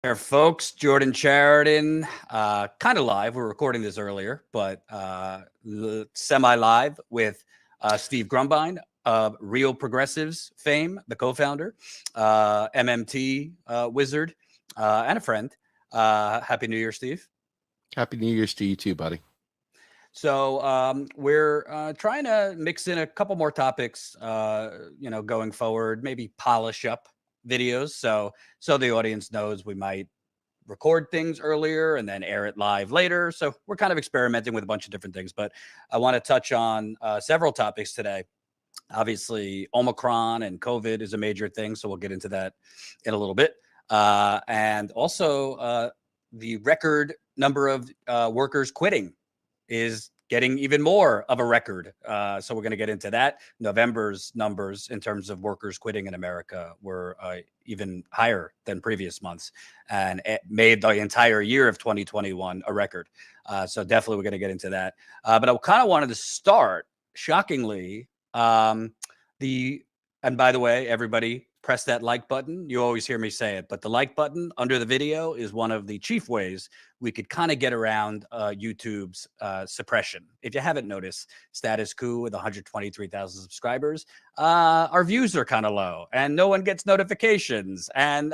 There, folks. Jordan Sheridan, kind of live. We're recording this earlier, but semi-live with Steve Grumbine of Real Progressives fame, the co-founder, MMT wizard, and a friend. Happy New Year, Steve. Happy New Year's to you too, buddy. So we're trying to mix in a couple more topics, going forward, maybe polish up videos. So the audience knows we might record things earlier and then air it live later. So we're kind of experimenting with a bunch of different things, but I want to touch on several topics today. Obviously, Omicron and COVID is a major thing, so we'll get into that in a little bit. And also the record number of workers quitting is getting even more of a record. So we're going to get into that. November's numbers in terms of workers quitting in America were even higher than previous months, and it made the entire year of 2021 a record. So definitely we're going to get into that. But I kind of wanted to start, shockingly, and by the way, everybody, press that like button. You always hear me say it, but the like button under the video is one of the chief ways we could kind of get around YouTube's suppression. If you haven't noticed, Status Coup with 123,000 subscribers, our views are kind of low and no one gets notifications. And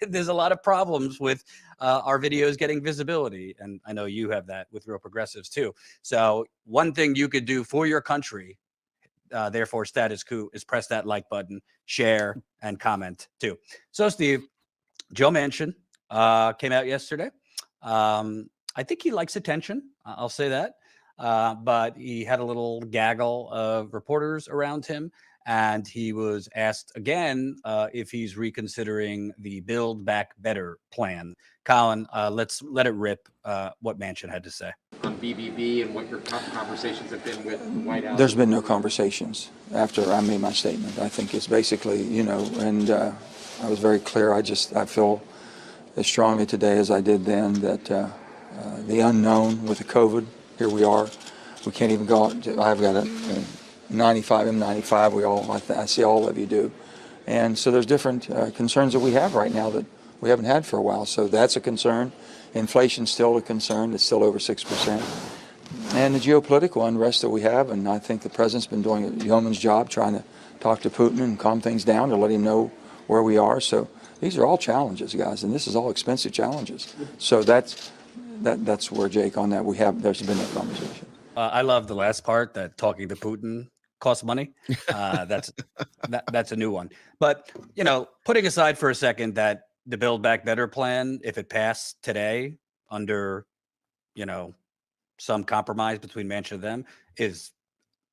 there's a lot of problems with our videos getting visibility. And I know you have that with Real Progressives too. So one thing you could do for your country, therefore Status Coup, is press that like button, share, and comment too. So Steve, Joe Manchin came out yesterday. I think he likes attention. I'll say that. But he had a little gaggle of reporters around him, and he was asked again if he's reconsidering the Build Back Better plan. Colin, let's let it rip what Manchin had to say. On BBB and what your conversations have been with the White House? There's been no conversations after I made my statement. I think it's basically, and I was very clear. I feel as strongly today as I did then that the unknown with the COVID, here we are. We can't even go out. I've got a 95 M95. I see all of you do. And so there's different concerns that we have right now that we haven't had for a while. So that's a concern. Inflation's still a concern. It's still over 6%. And the geopolitical unrest that we have, and I think the president's been doing a yeoman's job trying to talk to Putin and calm things down to let him know where we are. So these are all challenges, guys, and this is all expensive challenges. So that's where, Jake, on that there's been no conversation. I love the last part, that talking to Putin costs money. That's a new one. But putting aside for a second that the Build Back Better plan, if it passed today under some compromise between Manchin and them, is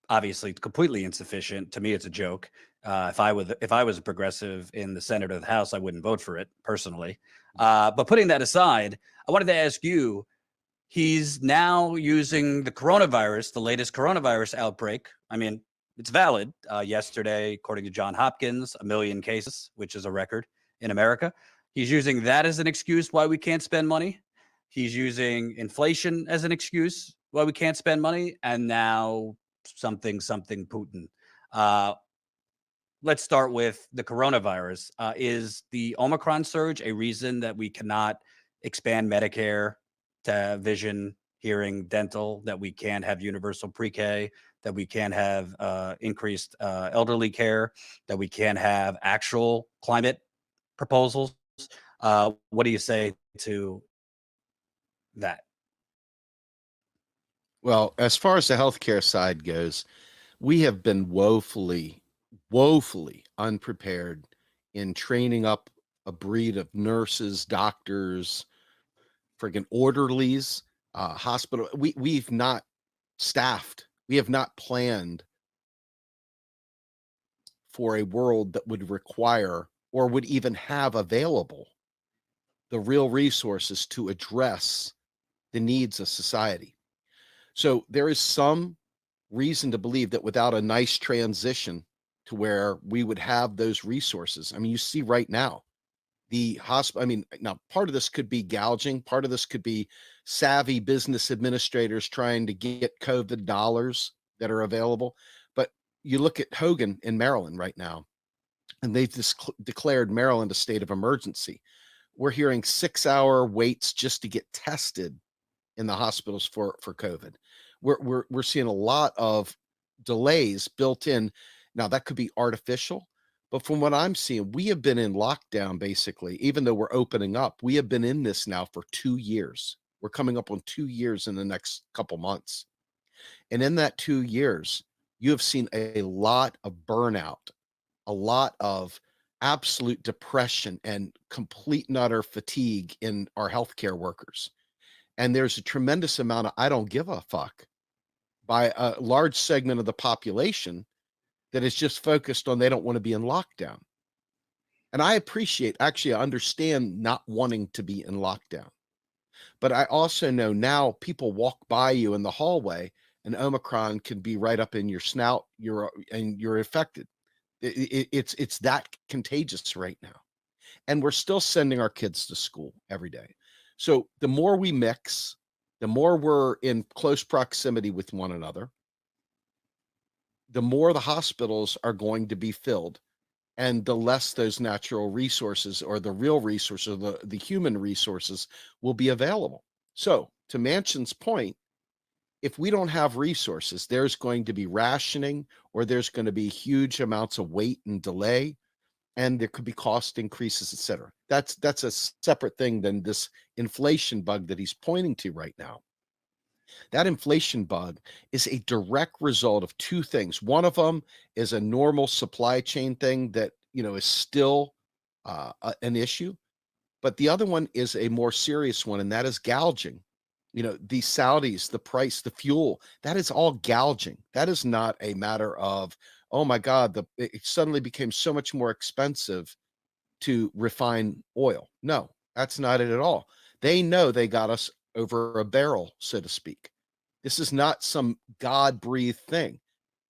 obviously completely insufficient. To me, it's a joke. If I was a progressive in the Senate or the House, I wouldn't vote for it personally. But putting that aside, I wanted to ask you, he's now using the coronavirus, the latest coronavirus outbreak. I mean, it's valid. Yesterday, according to Johns Hopkins, 1 million cases, which is a record in America. He's using that as an excuse why we can't spend money. He's using inflation as an excuse why we can't spend money. And now something Putin. Let's start with the coronavirus. Is the Omicron surge a reason that we cannot expand Medicare to vision, hearing, dental, that we can't have universal pre-K, that we can't have increased elderly care, that we can't have actual climate proposals? What do you say to that? Well, as far as the healthcare side goes, we have been woefully unprepared in training up a breed of nurses, doctors, friggin' orderlies, hospital. We've not staffed. We have not planned for a world that would require or would even have available the real resources to address the needs of society. So there is some reason to believe that without a nice transition to where we would have those resources. I mean, you see right now, the hospital, now part of this could be gouging. Part of this could be savvy business administrators trying to get COVID dollars that are available. But you look at Hogan in Maryland right now, and they've declared Maryland a state of emergency. we're hearing 6-hour waits just to get tested in the hospitals for COVID. We're seeing a lot of delays built in. Now that could be artificial, but from what I'm seeing, we have been in lockdown basically, even though we're opening up. We have been in this now for 2 years. We're coming up on 2 years in the next couple months. And in that 2 years, you have seen a lot of burnout, a lot of absolute depression and complete and utter fatigue in our healthcare workers. And there's a tremendous amount of I don't give a fuck by a large segment of the population that is just focused on they don't want to be in lockdown. And I appreciate, actually, I understand not wanting to be in lockdown. But I also know now people walk by you in the hallway and Omicron can be right up in your snout, you're affected. It's that contagious right now. And we're still sending our kids to school every day. So the more we mix, the more we're in close proximity with one another, the more the hospitals are going to be filled, and the less those natural resources or the real resources, the human resources will be available. So to Manchin's point, if we don't have resources, there's going to be rationing, or there's going to be huge amounts of wait and delay, and there could be cost increases, et cetera. That's a separate thing than this inflation bug that he's pointing to right now. That inflation bug is a direct result of two things. One of them is a normal supply chain thing that, is still an issue. But the other one is a more serious one, and that is gouging. The Saudis, the price, the fuel, that is all gouging. That is not a matter of, oh my God, it suddenly became so much more expensive to refine oil. No, that's not it at all. They know they got us over a barrel, so to speak. This is not some God-breathed thing.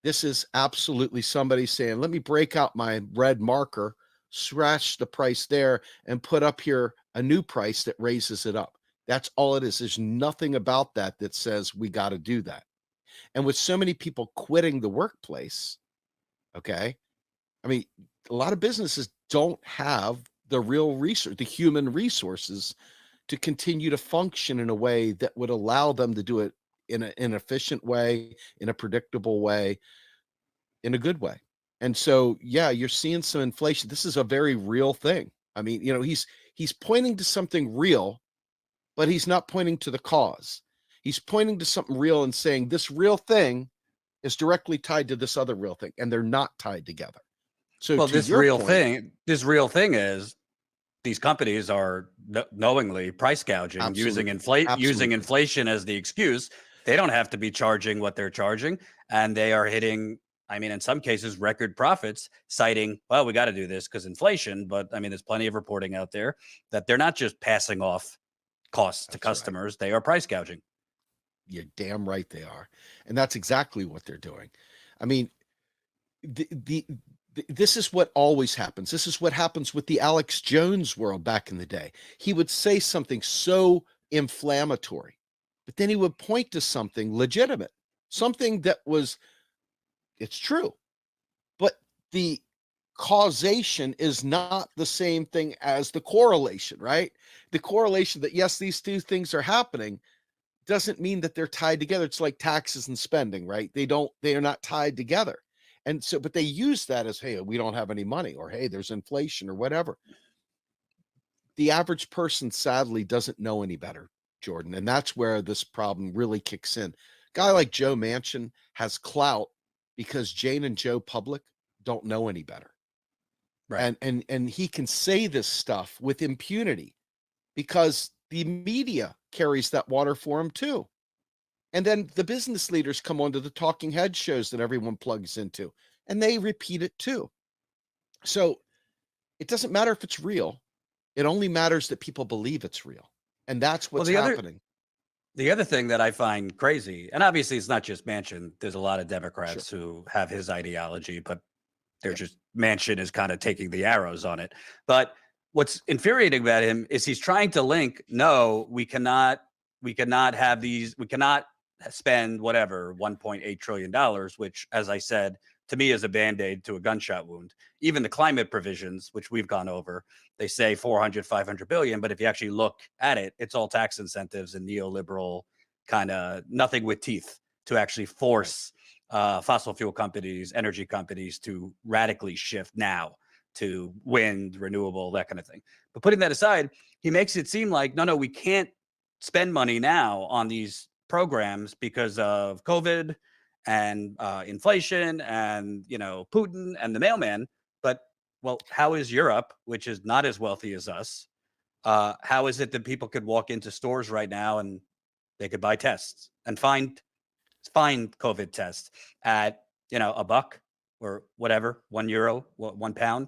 This is absolutely somebody saying, let me break out my red marker, scratch the price there, and put up here a new price that raises it up. That's all it is. There's nothing about that that says we got to do that. And with so many people quitting the workplace, okay, I mean, a lot of businesses don't have the real resource, the human resources to continue to function in a way that would allow them to do it in an efficient way, in a predictable way, in a good way. And so, yeah, you're seeing some inflation. This is a very real thing. I mean, he's pointing to something real, but he's not pointing to the cause. He's pointing to something real and saying this real thing is directly tied to this other real thing, and they're not tied together. So, well, to this your real point, thing is these companies are knowingly price gouging, absolutely, using inflation as the excuse. They don't have to be charging what they're charging, and they are hitting, I mean, in some cases, record profits, citing, well, we got to do this because inflation. But I mean, there's plenty of reporting out there that they're not just passing off costs to customers. Right. They are price gouging. You're damn right they are. And that's exactly what they're doing. I mean, this is what always happens. This is what happens with the Alex Jones world back in the day. He would say something so inflammatory, but then he would point to something legitimate, something that was, it's true, but the causation is not the same thing as the correlation, right? The correlation that, yes, these two things are happening doesn't mean that they're tied together. It's like taxes and spending, right? They are not tied together. And so, but they use that as, hey, we don't have any money, or hey, there's inflation, or whatever. The average person sadly doesn't know any better, Jordan. And that's where this problem really kicks in. A guy like Joe Manchin has clout because Jane and Joe Public don't know any better. Right. And he can say this stuff with impunity because the media carries that water for him too. And then the business leaders come onto the talking head shows that everyone plugs into, and they repeat it too. So it doesn't matter if it's real. It only matters that people believe it's real. And that's what's happening. The other thing that I find crazy, and obviously it's not just Manchin, there's a lot of Democrats who have his ideology, but they're just, Manchin is kind of taking the arrows on it. But what's infuriating about him is he's trying to link, no, we cannot have these, we cannot spend whatever, $1.8 trillion, which, as I said to me is a band-aid to a gunshot wound. Even the climate provisions, which we've gone over, they say 400, 500 billion, but if you actually look at it, it's all tax incentives and neoliberal kind of nothing with teeth to actually force fossil fuel companies, energy companies to radically shift now to wind, renewable, that kind of thing. But putting that aside, he makes it seem like, no, we can't spend money now on these programs because of COVID and inflation and, Putin and the mailman. But, well, how is Europe, which is not as wealthy as us, how is it that people could walk into stores right now and they could buy tests and find COVID tests at, a buck or whatever, €1, £1.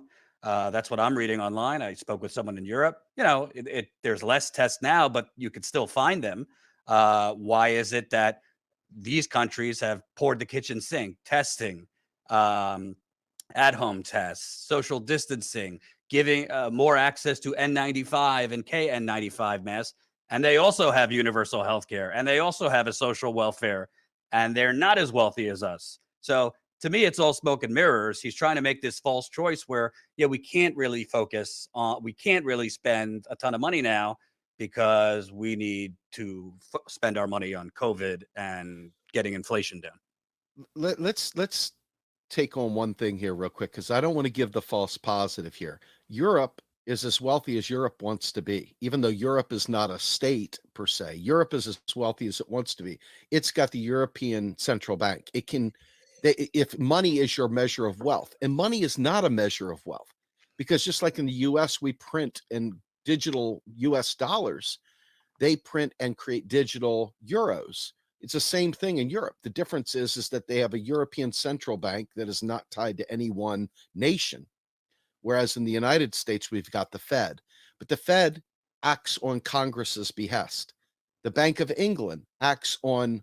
That's what I'm reading online. I spoke with someone in Europe. There's less tests now, but you could still find them. Why is it that these countries have poured the kitchen sink, testing, at-home tests, social distancing, giving more access to N95 and KN95 masks, and they also have universal health care, and they also have a social welfare, and they're not as wealthy as us. So to me, it's all smoke and mirrors. He's trying to make this false choice where, we can't really we can't really spend a ton of money now because we need to spend our money on COVID and getting inflation down. Let's take on one thing here real quick, because I don't want to give the false positive here. Europe is as wealthy as Europe wants to be, even though Europe is not a state per se. Europe is as wealthy as it wants to be. It's got the European Central Bank. If money is your measure of wealth, and money is not a measure of wealth, because just like in the US, we print in digital US dollars, they print and create digital euros. It's the same thing in Europe. The difference is that they have a European Central Bank that is not tied to any one nation. Whereas in the United States, we've got the Fed, but the Fed acts on Congress's behest. The Bank of England acts on,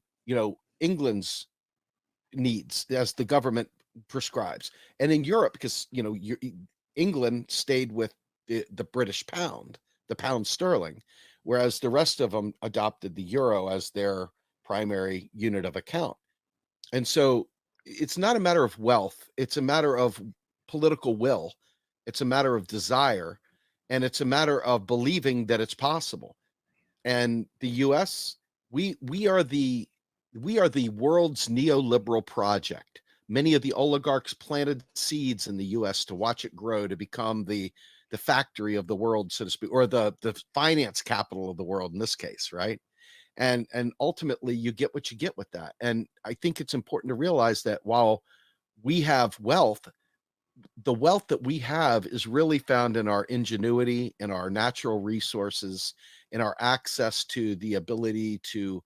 England's needs as the government prescribes. And in Europe, because, England stayed with the British pound, the pound sterling, whereas the rest of them adopted the euro as their primary unit of account. And so it's not a matter of wealth. It's a matter of political will. It's a matter of desire, and it's a matter of believing that it's possible. And the US, we are the world's neoliberal project. Many of the oligarchs planted seeds in the US to watch it grow to become the factory of the world, so to speak, or the finance capital of the world in this case, right? And ultimately you get what you get with that. And I think it's important to realize that while we have wealth, the wealth that we have is really found in our ingenuity, in our natural resources, in our access to the ability to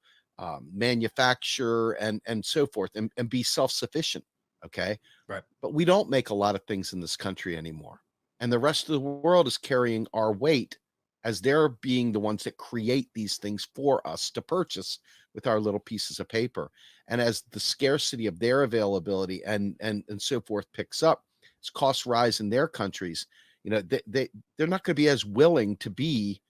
manufacture and so forth, and be self-sufficient. Okay. Right. But we don't make a lot of things in this country anymore. And the rest of the world is carrying our weight as they're being the ones that create these things for us to purchase with our little pieces of paper. And as the scarcity of their availability and so forth picks up, as costs rise in their countries, they're not going to be as willing to be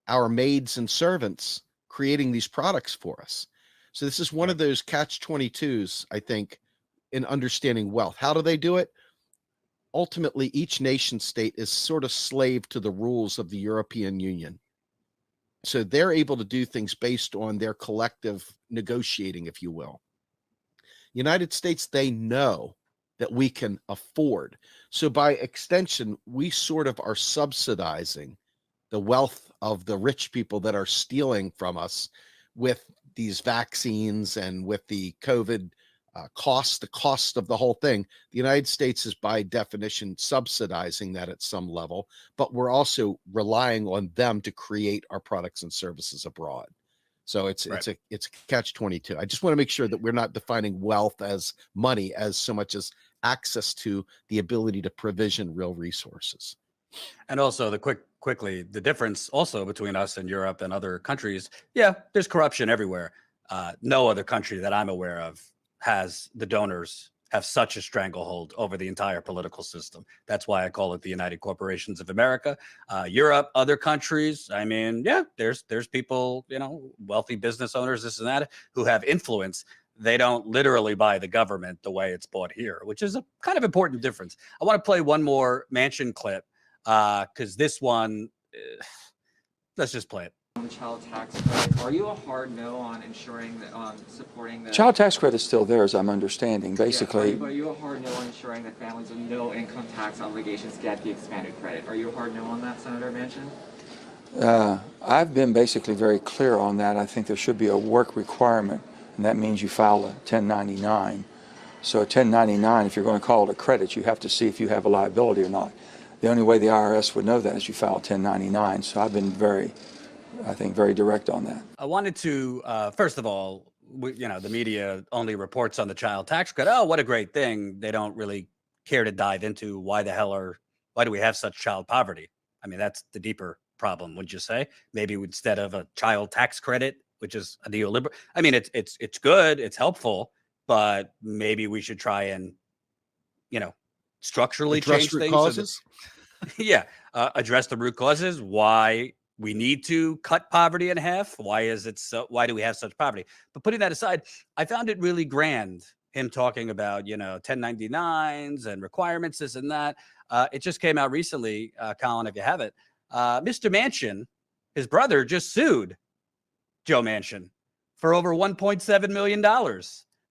our maids and servants creating these products for us. So this is one of those catch-22s, I think, in understanding wealth. How do they do it? Ultimately, each nation state is sort of slave to the rules of the European Union. So they're able to do things based on their collective negotiating, if you will. United States, they know that we can afford. So by extension, we sort of are subsidizing the wealth of the rich people that are stealing from us with these vaccines and with the COVID the cost of the whole thing. The United States is by definition subsidizing that at some level, but we're also relying on them to create our products and services abroad. So it's a catch-22. I just want to make sure that we're not defining wealth as money as so much as access to the ability to provision real resources. And also quickly, the difference also between us and Europe and other countries, there's corruption everywhere. No other country that I'm aware of has the donors have such a stranglehold over the entire political system. That's why I call it the United Corporations of America. Europe, other countries, I mean, there's people, wealthy business owners, this and that, who have influence. they don't literally buy the government the way it's bought here, which is a kind of important difference. I want to play one more Manchin clip because this one, let's just play it. On the child tax credit, are you a hard no on ensuring that on supporting the Child tax credit is still there, as I'm understanding. Basically, are you a hard no on ensuring that families with no income tax obligations get the expanded credit? Are you a hard no on that, Senator Manchin? I've been basically very clear on that. I think there should be a work requirement, and that means you file a 1099. So a 1099, if you're going to call it a credit, you have to see if you have a liability or not. The only way the IRS would know that is you file a 1099. So I've been very direct on that. I wanted to, first of all, the media only reports on the child tax credit. Oh, what a great thing. They don't really care to dive into why do we have such child poverty? I mean, that's the deeper problem, would you say? Maybe instead of a child tax credit, which is a neoliberal, I mean, it's good, it's helpful, but maybe we should try and, structurally change things. Causes? Address the root causes. Why we need to cut poverty in half. Why do we have such poverty? But putting that aside, I found it really grand, him talking about, 1099s and requirements, this and that. It just came out recently, Colin, if you have it. Mr. Manchin, his brother, just sued Joe Manchin for over $1.7 million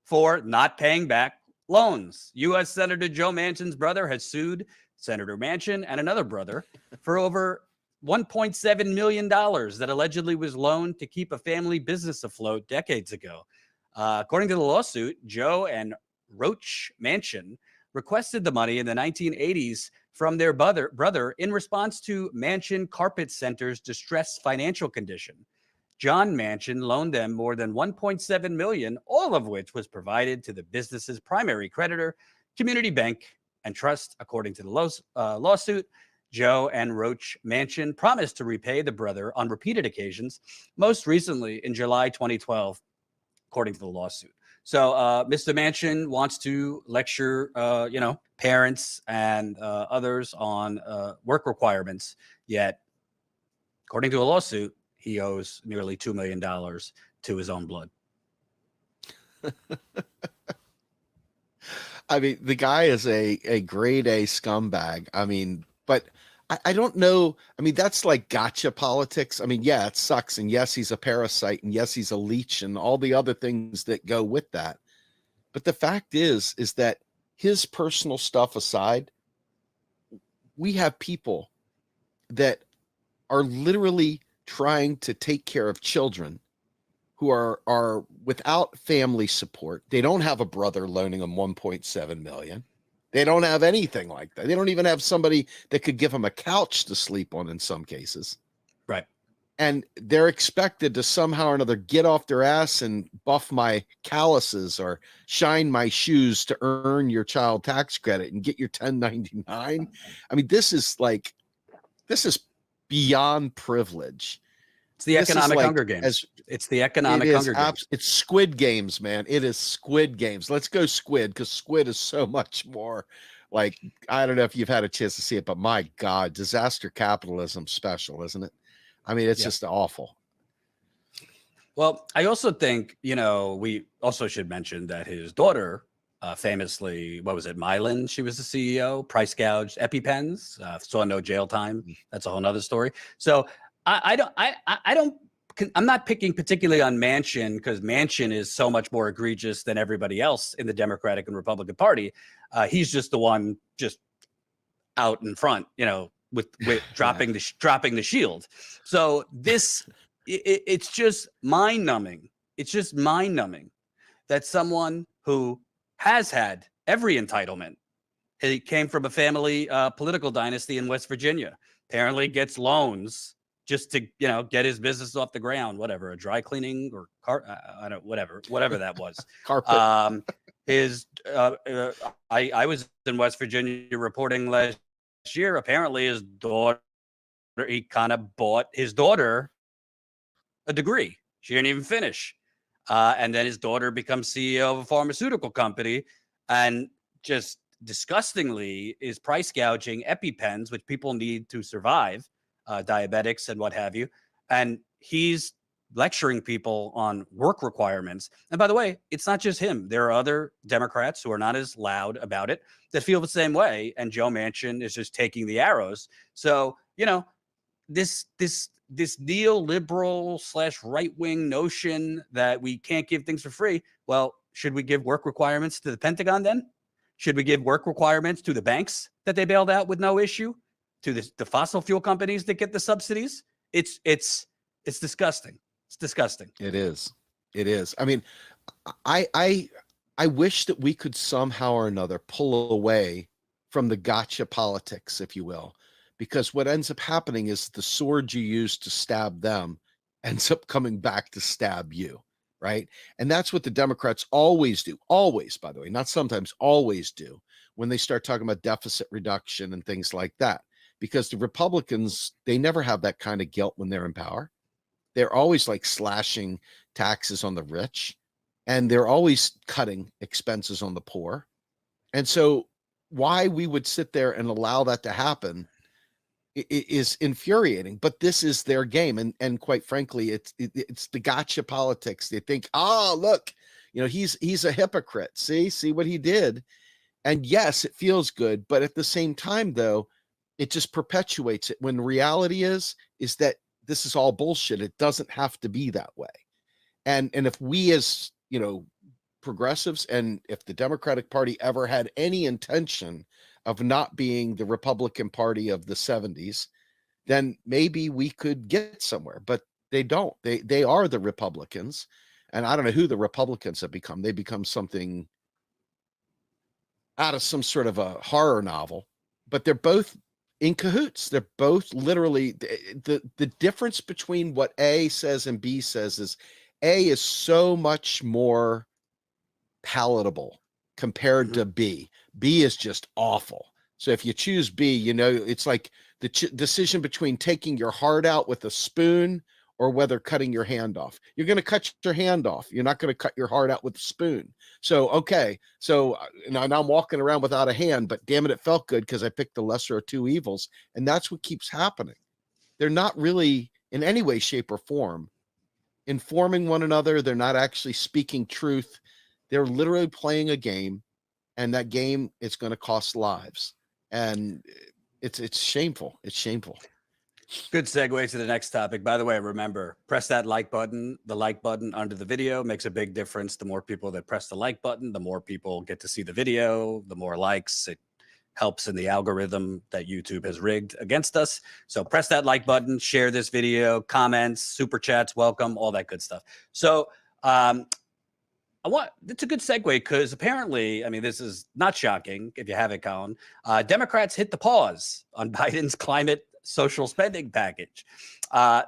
for not paying back loans. U.S. Senator Joe Manchin's brother has sued Senator Manchin and another brother for over $1.7 million that allegedly was loaned to keep a family business afloat decades ago. According to the lawsuit, Joe and Roach Manchin requested the money in the 1980s from their brother in response to Manchin Carpet Center's distressed financial condition. John Manchin loaned them more than $1.7 million, all of which was provided to the business's primary creditor, Community Bank and Trust. According to the lawsuit, Joe and Roach Manchin promised to repay the brother on repeated occasions, most recently in July 2012, according to the lawsuit. So Mr. Manchin wants to lecture, parents and others on work requirements, yet, according to a lawsuit, he owes nearly $2 million to his own blood. I mean, the guy is a grade A scumbag. I mean, but I don't know. I mean, that's like gotcha politics. I mean, yeah, it sucks. And yes, he's a parasite. And yes, he's a leech and all the other things that go with that. But the fact is that his personal stuff aside, we have people that are literally trying to take care of children who are without family support. They don't have a brother loaning them $1.7 million. They don't have anything like that. They don't even have somebody that could give them a couch to sleep on in some cases. Right. And they're expected to somehow or another get off their ass and buff my calluses or shine my shoes to earn your child tax credit and get your 1099. I mean, this is beyond privilege. It's the economic Hunger Games. It's the economic Hunger Games. It's Squid Games, man. It is Squid Games. Let's go Squid, because Squid is so much more like, I don't know if you've had a chance to see it, but my God, disaster capitalism special, isn't it? I mean, it's just awful. Well, I also think, we also should mention that his daughter famously, what was it, Mylan? She was the CEO, price gouged EpiPens, saw no jail time. That's a whole nother story. So I'm not picking particularly on Manchin, because Manchin is so much more egregious than everybody else in the Democratic and Republican Party. He's just the one just out in front, with dropping the shield. So it's just mind numbing. It's just mind numbing that someone who has had every entitlement, he came from a family political dynasty in West Virginia, apparently gets loans just to, get his business off the ground, whatever, a dry cleaning or whatever that was. Carpet. I was in West Virginia reporting last year. Apparently his daughter, he kind of bought his daughter a degree. She didn't even finish. And then his daughter becomes CEO of a pharmaceutical company and just disgustingly is price gouging EpiPens, which people need to survive, diabetics and what have you. And he's lecturing people on work requirements. And by the way, it's not just him. There are other Democrats who are not as loud about it that feel the same way. And Joe Manchin is just taking the arrows. So, you know, this neoliberal / right-wing notion that we can't give things for free. Well, should we give work requirements to the Pentagon then? Should we give work requirements to the banks that they bailed out with no issue? To the fossil fuel companies that get the subsidies? It's disgusting. It's disgusting. It is. It is. I mean, I wish that we could somehow or another pull away from the gotcha politics, if you will, because what ends up happening is the sword you use to stab them ends up coming back to stab you, right? And that's what the Democrats always do. Always, by the way, not sometimes, always do when they start talking about deficit reduction and things like that. Because the Republicans, they never have that kind of guilt when they're in power. They're always like slashing taxes on the rich, and they're always cutting expenses on the poor. And so why we would sit there and allow that to happen is infuriating, but this is their game. And quite frankly, it's the gotcha politics. They think, oh, look, you know, he's a hypocrite. See what he did. And yes, it feels good. But at the same time, though, it just perpetuates it, when the reality is that this is all bullshit. It doesn't have to be that way. And if we, as, you know, progressives, and if the Democratic Party ever had any intention of not being the Republican Party of the 70s, then maybe we could get somewhere. But they don't. They are the Republicans. And I don't know who the Republicans have become. They become something out of some sort of a horror novel. But they're both in cahoots. They're both literally, the difference between what A says and B says is A is so much more palatable compared to B. B is just awful. So if you choose B, you know, it's like the decision between taking your heart out with a spoon or whether cutting your hand off. You're going to cut your hand off. You're not going to cut your heart out with a spoon. So, okay. So now I'm walking around without a hand, but damn it, it felt good because I picked the lesser of two evils. And that's what keeps happening. They're not really in any way, shape, or form informing one another. They're not actually speaking truth. They're literally playing a game, and that game is going to cost lives. And it's shameful. It's shameful. Good segue to the next topic. By the way, remember, press that like button. The like button under the video makes a big difference. The more people that press the like button, the more people get to see the video, the more likes. It helps in the algorithm that YouTube has rigged against us. So press that like button, share this video, comments, super chats, welcome, all that good stuff. So it's a good segue because apparently, I mean, this is not shocking if you haven't, Colin. Democrats hit the pause on Biden's climate social spending package.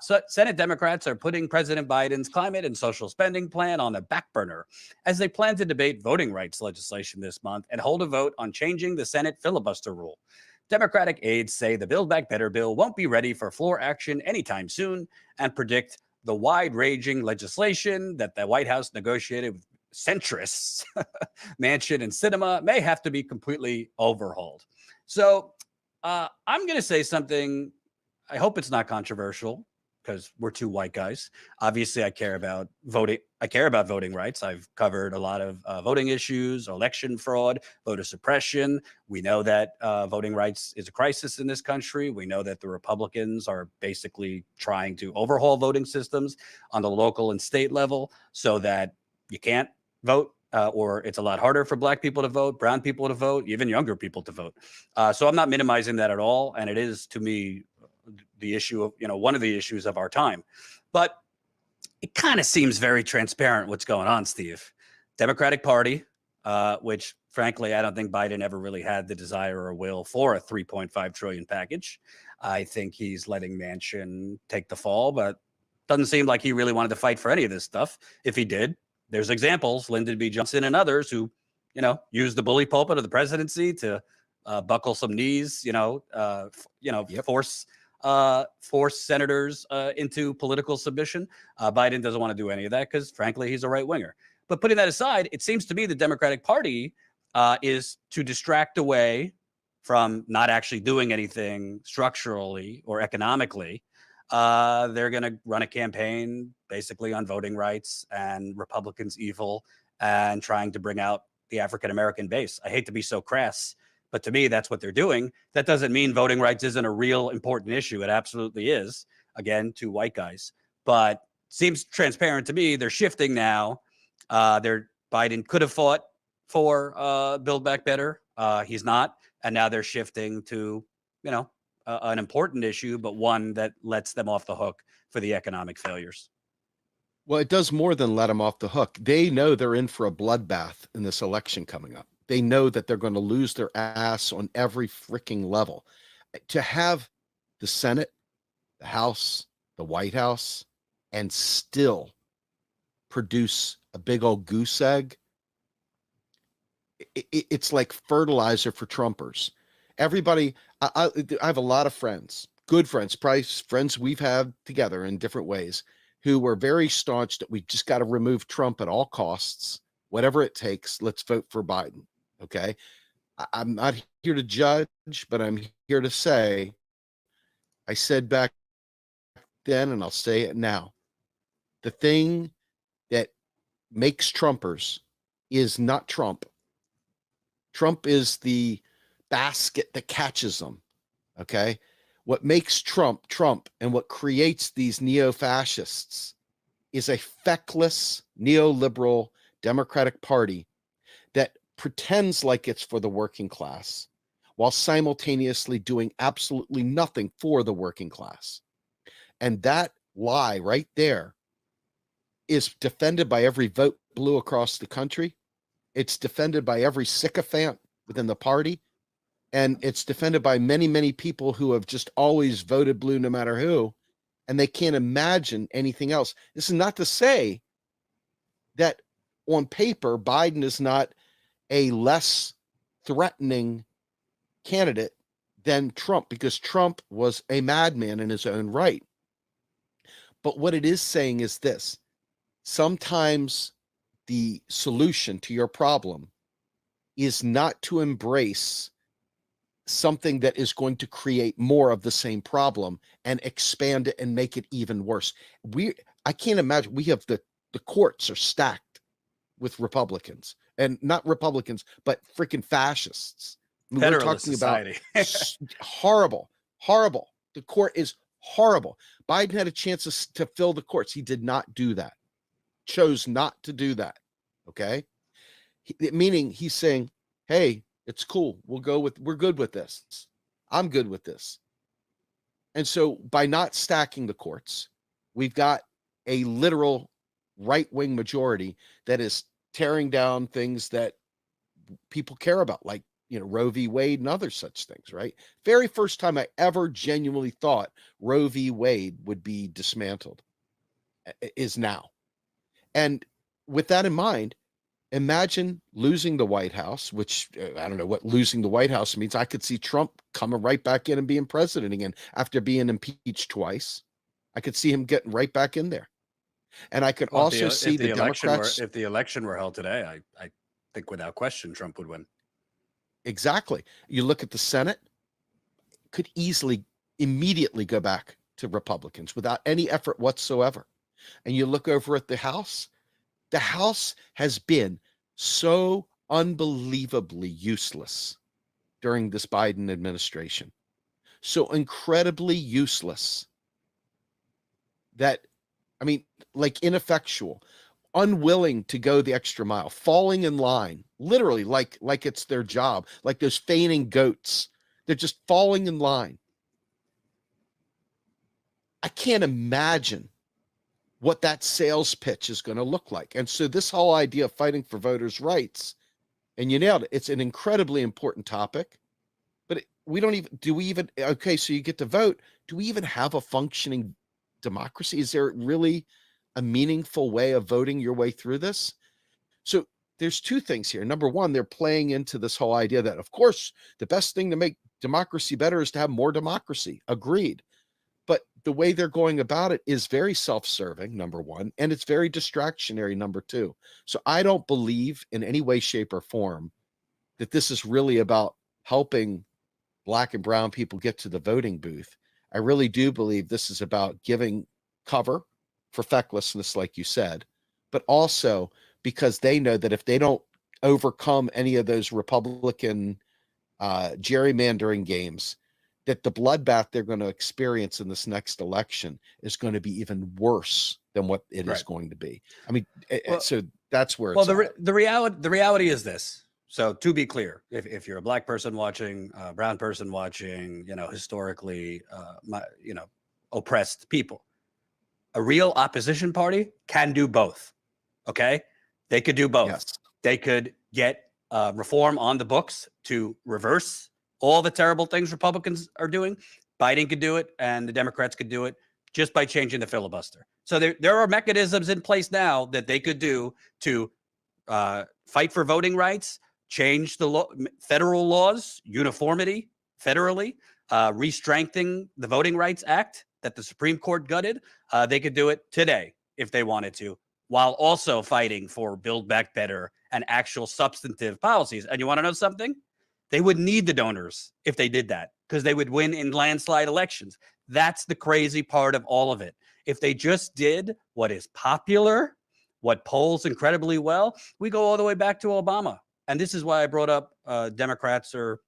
So Senate Democrats are putting President Biden's climate and social spending plan on the back burner as they plan to debate voting rights legislation this month and hold a vote on changing the Senate filibuster rule. Democratic aides say the Build Back Better bill won't be ready for floor action anytime soon and predict the wide-ranging legislation that the White House negotiated with centrists, Manchin and Sinema, may have to be completely overhauled. So I'm going to say something. I hope it's not controversial because we're two white guys. Obviously, I care about voting. I care about voting rights. I've covered a lot of voting issues, election fraud, voter suppression. We know that voting rights is a crisis in this country. We know that the Republicans are basically trying to overhaul voting systems on the local and state level so that you can't vote. Or it's a lot harder for Black people to vote, brown people to vote, even younger people to vote. So I'm not minimizing that at all. And it is, to me, the issue of, one of the issues of our time. But it kind of seems very transparent what's going on, Steve. Democratic Party, which frankly, I don't think Biden ever really had the desire or will for a $3.5 trillion package. I think he's letting Manchin take the fall, but doesn't seem like he really wanted to fight for any of this stuff. If he did, there's examples, Lyndon B. Johnson and others who, used the bully pulpit of the presidency to buckle some knees, force senators into political submission. Biden doesn't want to do any of that because, frankly, he's a right winger. But putting that aside, it seems to me the Democratic Party is to distract away from not actually doing anything structurally or economically they're going to run a campaign basically on voting rights and Republicans evil and trying to bring out the African-American base. I hate to be so crass, but to me, that's what they're doing. That doesn't mean voting rights isn't a real important issue. It absolutely is. Again, two white guys, but seems transparent to me. They're shifting now. Biden could have fought for Build Back Better. He's not. And now they're shifting to, an important issue, but one that lets them off the hook for the economic failures. Well, it does more than let them off the hook. They know they're in for a bloodbath in this election coming up. They know that they're going to lose their ass on every freaking level. To have the Senate, the House, the White House, and still produce a big old goose egg, it's like fertilizer for Trumpers. Everybody, I have a lot of friends, good friends, probably friends we've had together in different ways, who were very staunch that we just got to remove Trump at all costs, whatever it takes. Let's vote for Biden. Okay. I'm not here to judge, but I'm here to say, I said back then, and I'll say it now. The thing that makes Trumpers is not Trump. Trump is the basket that catches them. Okay. What makes Trump Trump and what creates these neo-fascists is a feckless neoliberal Democratic Party that pretends like it's for the working class while simultaneously doing absolutely nothing for the working class. And that lie right there is defended by every vote blue across the country. It's defended by every sycophant within the party. And it's defended by many, many people who have just always voted blue no matter who, and they can't imagine anything else. This is not to say that on paper, Biden is not a less threatening candidate than Trump, because Trump was a madman in his own right. But what it is saying is this: sometimes the solution to your problem is not to embrace something that is going to create more of the same problem and expand it and make it even worse. I can't imagine. We have the courts are stacked with Republicans, and not Republicans, but freaking fascists. We're talking society. about horrible. The court is horrible. Biden had a chance to fill the courts. He did not do that. Chose not to do that. Okay. Meaning he's saying, hey, it's cool. We're good with this. I'm good with this. And so by not stacking the courts, we've got a literal right-wing majority that is tearing down things that people care about, like, Roe v. Wade and other such things, right? Very first time I ever genuinely thought Roe v. Wade would be dismantled is now. And with that in mind, imagine losing the White House, which I don't know what losing the White House means. I could see Trump coming right back in and being president again after being impeached twice. I could see him getting right back in there. And I could also see the Democrats. If the election were held today, I think without question Trump would win. Exactly. You look at the Senate, could easily immediately go back to Republicans without any effort whatsoever. And you look over at the House has been so unbelievably useless during this Biden administration. So incredibly useless that, like ineffectual, unwilling to go the extra mile, falling in line, literally like it's their job, like those feigning goats. They're just falling in line. I can't imagine what that sales pitch is going to look like. And so this whole idea of fighting for voters' rights, and you nailed it, it's an incredibly important topic, but okay, so you get to vote. Do we even have a functioning democracy? Is there really a meaningful way of voting your way through this? So there's two things here. Number one, they're playing into this whole idea that, of course, the best thing to make democracy better is to have more democracy. Agreed. But the way they're going about it is very self-serving, number one, and it's very distractionary, number two. So I don't believe in any way, shape, or form that this is really about helping Black and brown people get to the voting booth. I really do believe this is about giving cover for fecklessness, like you said, but also because they know that if they don't overcome any of those Republican gerrymandering games, that the bloodbath they're going to experience in this next election is going to be even worse than what it is going to be. I mean, so that's where it's at. The reality is this. So to be clear, if you're a black person watching, a brown person watching, historically, oppressed people, a real opposition party can do both. Okay. They could do both. Yes. They could get reform on the books to reverse all the terrible things Republicans are doing. Biden could do it, and the Democrats could do it just by changing the filibuster. So there are mechanisms in place now that they could do to fight for voting rights, change the federal laws, uniformity federally, re-strengthening the Voting Rights Act that the Supreme Court gutted. They could do it today if they wanted to, while also fighting for Build Back Better and actual substantive policies. And you want to know something? They would need the donors if they did that, because they would win in landslide elections. That's the crazy part of all of it. If they just did what is popular, what polls incredibly well, we go all the way back to Obama. And this is why I brought up Democrats are,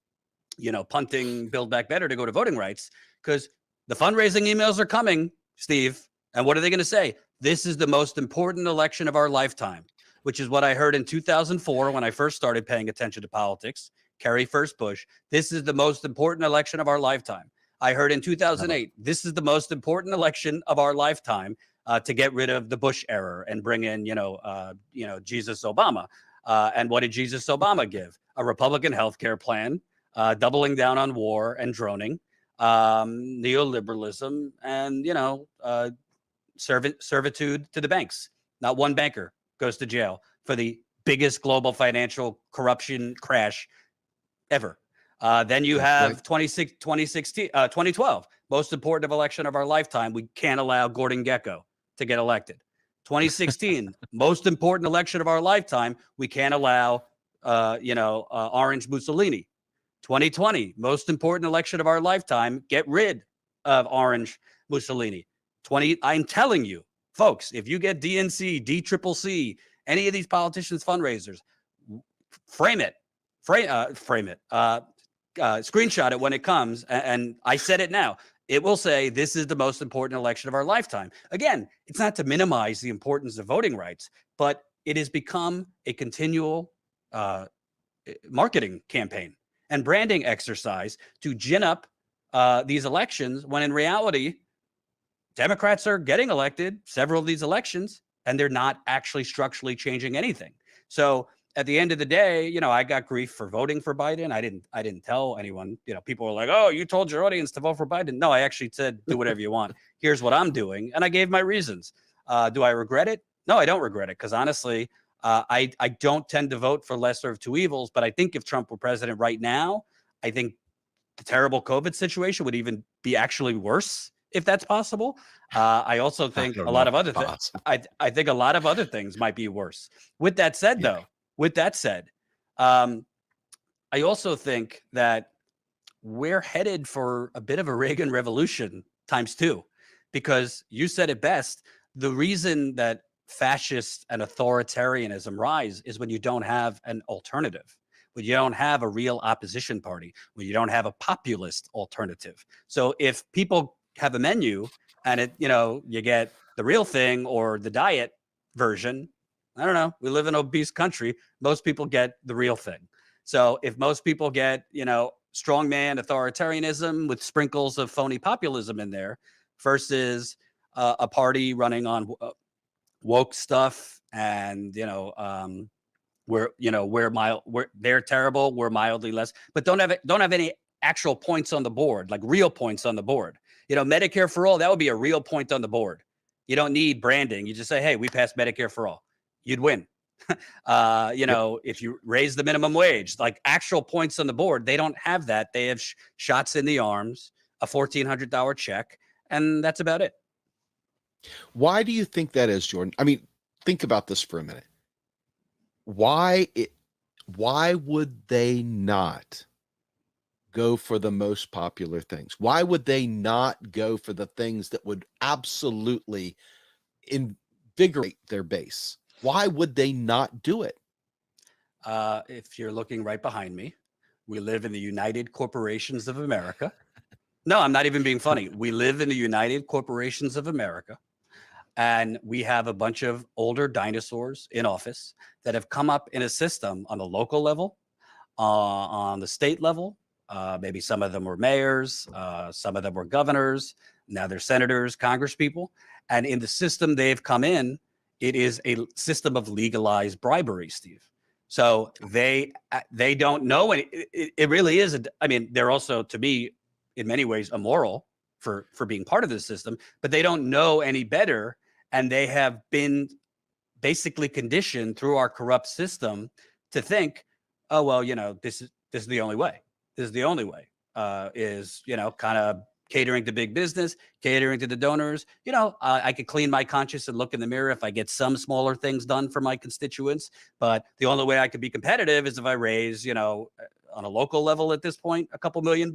punting Build Back Better to go to voting rights, because the fundraising emails are coming, Steve. And what are they going to say? This is the most important election of our lifetime, which is what I heard in 2004 when I first started paying attention to politics. Kerry first Bush. This is the most important election of our lifetime. I heard in 2008, this is the most important election of our lifetime to get rid of the Bush era and bring in, Jesus Obama. And what did Jesus Obama give? A Republican healthcare plan, doubling down on war and droning, neoliberalism, and, servitude to the banks. Not one banker goes to jail for the biggest global financial corruption crash ever. Then you have 2012, most important election of our lifetime. We can't allow Gordon Gekko to get elected. 2016, most important election of our lifetime. We can't allow, Orange Mussolini. 2020, most important election of our lifetime. Get rid of Orange Mussolini. I'm telling you, folks, if you get DNC, DCCC, any of these politicians' fundraisers, frame it, screenshot it when it comes. And I said it now. It will say this is the most important election of our lifetime. Again, it's not to minimize the importance of voting rights, but it has become a continual marketing campaign and branding exercise to gin up these elections, when in reality, Democrats are getting elected several of these elections, and they're not actually structurally changing anything. So at the end of the day, I got grief for voting for Biden. I didn't tell anyone. People were like, "Oh, you told your audience to vote for Biden." No, I actually said, "Do whatever you want. Here's what I'm doing," and I gave my reasons. Do I regret it? No, I don't regret it, because honestly, I don't tend to vote for lesser of two evils. But I think if Trump were president right now, I think the terrible COVID situation would even be actually worse, if that's possible. I also think a lot of other things. I think a lot of other things might be worse. With that said, though, I also think that we're headed for a bit of a Reagan revolution ×2, because you said it best. The reason that fascist and authoritarianism rise is when you don't have an alternative, when you don't have a real opposition party, when you don't have a populist alternative. So if people have a menu and you get the real thing or the diet version, I don't know. We live in an obese country. Most people get the real thing. So if most people get, strongman authoritarianism with sprinkles of phony populism in there, versus a party running on woke stuff and, we're they're terrible, we're mildly less, but don't have any actual points on the board, like real points on the board. Medicare for all, that would be a real point on the board. You don't need branding. You just say, hey, we passed Medicare for all. You'd win. If you raise the minimum wage, like actual points on the board, they don't have that. They have shots in the arms, a $1,400 check, and that's about it. Why do you think that is, Jordan? I mean, think about this for a minute. Why would they not go for the most popular things? Why would they not go for the things that would absolutely invigorate their base? Why would they not do it? If you're looking right behind me, we live in the United Corporations of America. No, I'm not even being funny. We live in the United Corporations of America, and we have a bunch of older dinosaurs in office that have come up in a system on the local level, on the state level. Maybe some of them were mayors, some of them were governors. Now they're senators, congresspeople. And in the system they've come in, it is a system of legalized bribery, Steve. So they don't know any. It really is. I mean, they're also, to me, in many ways, immoral for being part of this system, but they don't know any better, and they have been basically conditioned through our corrupt system to think, oh well, this is the only way. This is the only way. Is kind of catering to big business, catering to the donors. I could clean my conscience and look in the mirror if I get some smaller things done for my constituents. But the only way I could be competitive is if I raise, on a local level at this point, a couple $1 million,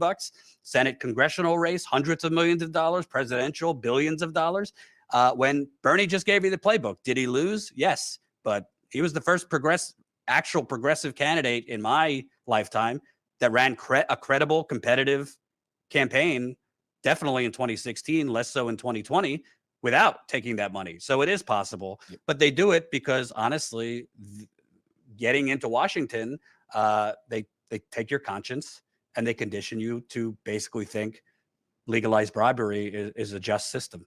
Senate congressional race, hundreds of millions of dollars, presidential, billions of dollars. When Bernie just gave you the playbook, did he lose? Yes, but he was the first actual progressive candidate in my lifetime that ran a credible, competitive campaign, definitely in 2016, less so in 2020, without taking that money. So it is possible, but they do it because, honestly, getting into Washington, they take your conscience and they condition you to basically think legalized bribery is a just system.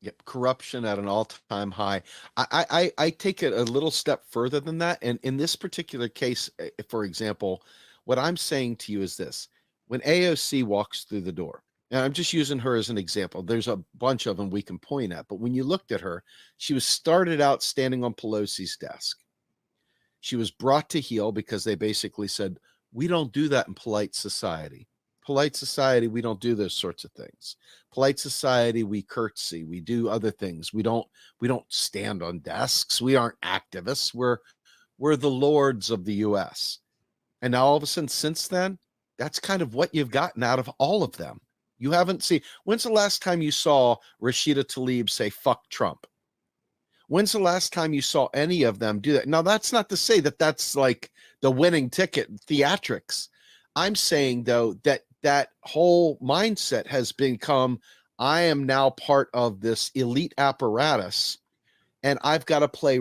Yep, corruption at an all-time high. I take it a little step further than that. And in this particular case, for example, what I'm saying to you is this. When AOC walks through the door, and I'm just using her as an example, there's a bunch of them we can point at, but when you looked at her, she was started out standing on Pelosi's desk. She was brought to heel because they basically said, we don't do that in polite society. Polite society, we don't do those sorts of things. Polite society, we curtsy, we do other things. We don't stand on desks. We aren't activists. We're the lords of the US. And now all of a sudden, since then, that's kind of what you've gotten out of all of them. You haven't seen, when's the last time you saw Rashida Tlaib say, fuck Trump? When's the last time you saw any of them do that? Now, that's not to say that that's like the winning ticket, theatrics. I'm saying, though, that whole mindset has become, I am now part of this elite apparatus, and I've got to play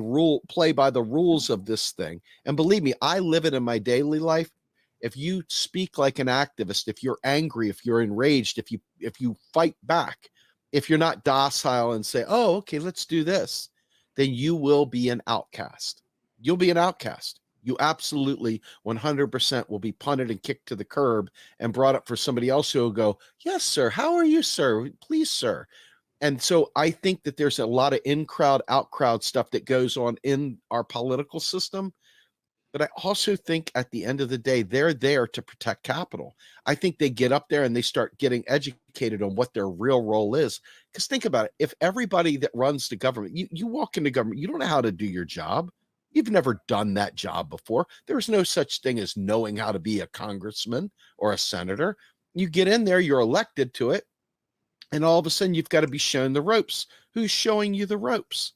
by the rules of this thing. And believe me, I live it in my daily life. If you speak like an activist, if you're angry, if you're enraged, if you fight back, if you're not docile and say, oh, okay, let's do this, then you will be an outcast. You'll be an outcast. You absolutely 100% will be punted and kicked to the curb and brought up for somebody else who will go, yes, sir. How are you, sir? Please, sir. And so I think that there's a lot of in-crowd, out-crowd stuff that goes on in our political system. But I also think at the end of the day, they're there to protect capital. I think they get up there and they start getting educated on what their real role is. Because think about it. If everybody that runs the government, you walk into government, you don't know how to do your job. You've never done that job before. There's no such thing as knowing how to be a congressman or a senator. You get in there, you're elected to it, and all of a sudden you've got to be shown the ropes. Who's showing you the ropes?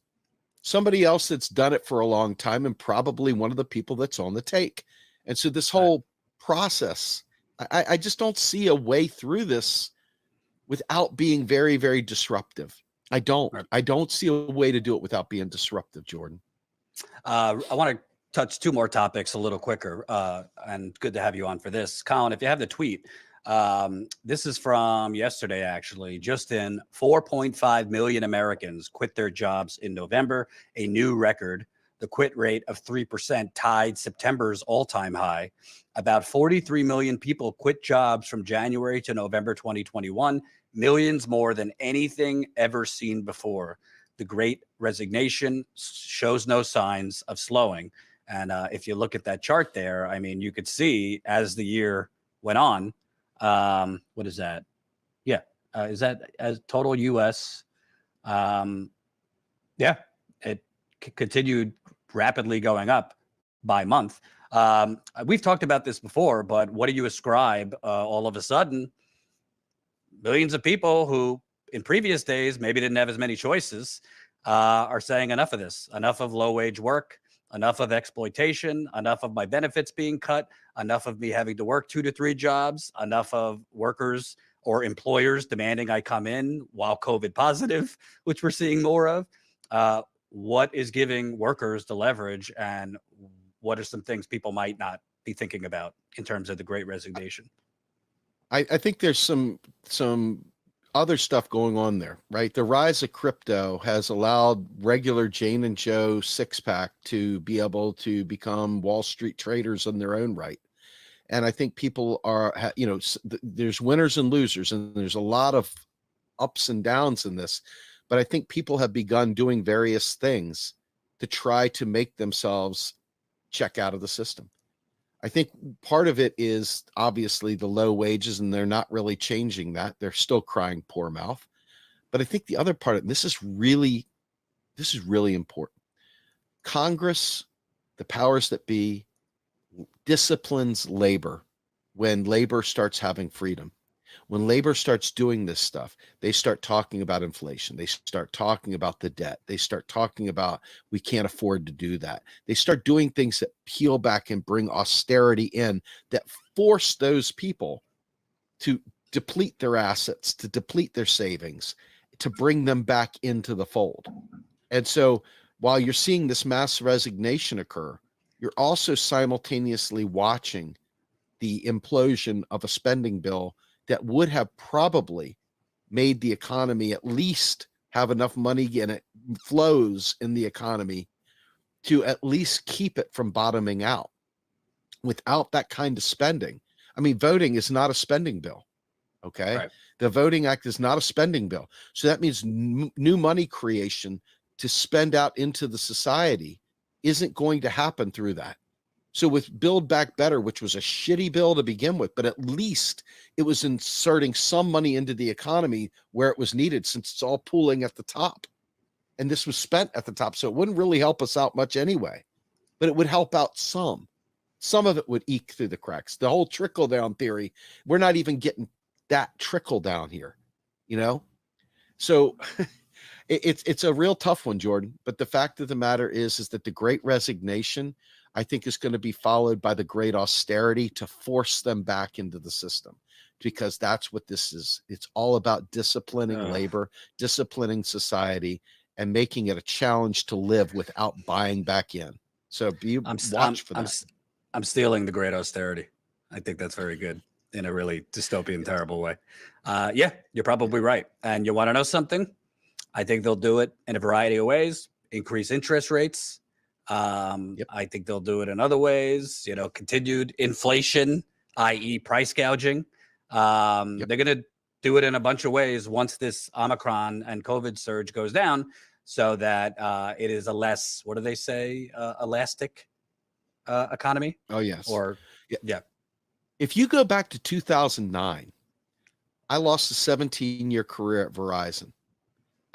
Somebody else that's done it for a long time, and probably one of the people that's on the take. And so this whole process, I just don't see a way through this without being very, very disruptive. I don't see a way to do it without being disruptive, Jordan. I want to touch two more topics a little quicker, and good to have you on for this. Colin, if you have the tweet, this is from yesterday, actually. Just in 4.5 million Americans quit their jobs in November, a new record. The quit rate of 3% tied September's all-time high. About 43 million people quit jobs from January to November 2021, millions more than anything ever seen before. The Great Resignation shows no signs of slowing. And if you look at that chart there, I mean, you could see as the year went on, what is that? Yeah. Is that as total US? Yeah, it continued rapidly going up. by month. We've talked about this before, but what do you ascribe all of a sudden? Millions of people who in previous days maybe didn't have as many choices are saying enough of this, enough of low wage work, enough of exploitation, enough of my benefits being cut, enough of me having to work 2 to 3 jobs, enough of workers or employers demanding I come in while COVID positive, which we're seeing more of. What is giving workers the leverage, and what are some things people might not be thinking about in terms of the Great Resignation? I think there's some other stuff going on there, right? The rise of crypto has allowed regular Jane and Joe six-pack to be able to become Wall Street traders in their own right. And I think people are, there's winners and losers, and there's a lot of ups and downs in this. But I think people have begun doing various things to try to make themselves check out of the system. I think part of it is obviously the low wages, and they're not really changing that. They're still crying poor mouth. But I think the other part of this is really important. Congress, the powers that be, disciplines labor when labor starts having freedom. When labor starts doing this stuff, they start talking about inflation. They start talking about the debt. They start talking about we can't afford to do that. They start doing things that peel back and bring austerity in, that force those people to deplete their assets, to deplete their savings, to bring them back into the fold. And so while you're seeing this mass resignation occur, you're also simultaneously watching the implosion of a spending bill that would have probably made the economy at least have enough money in it, flows in the economy, to at least keep it from bottoming out. Without that kind of spending, I mean, voting is not a spending bill, okay? Right. The Voting Act is not a spending bill. So that means new money creation to spend out into the society isn't going to happen through that. So with Build Back Better, which was a shitty bill to begin with, but at least it was inserting some money into the economy where it was needed, since it's all pooling at the top. And this was spent at the top. So it wouldn't really help us out much anyway, but it would help out some. Some of it would eke through the cracks. The whole trickle down theory, we're not even getting that trickle down here, So it's a real tough one, Jordan. But the fact of the matter is that the Great Resignation, I think, is going to be followed by the great austerity to force them back into the system, because that's what this is. It's all about disciplining labor, disciplining society, and making it a challenge to live without buying back in. So watch for that. I'm stealing the great austerity. I think that's very good in a really dystopian, terrible way. Yeah, you're probably right. And you want to know something? I think they'll do it in a variety of ways. Increase interest rates. I think they'll do it in other ways, continued inflation, i.e. price gouging. They're going to do it in a bunch of ways once this Omicron and COVID surge goes down, so that it is a less, what do they say, elastic economy? Oh, yes. Or, yeah. If you go back to 2009, I lost a 17-year career at Verizon.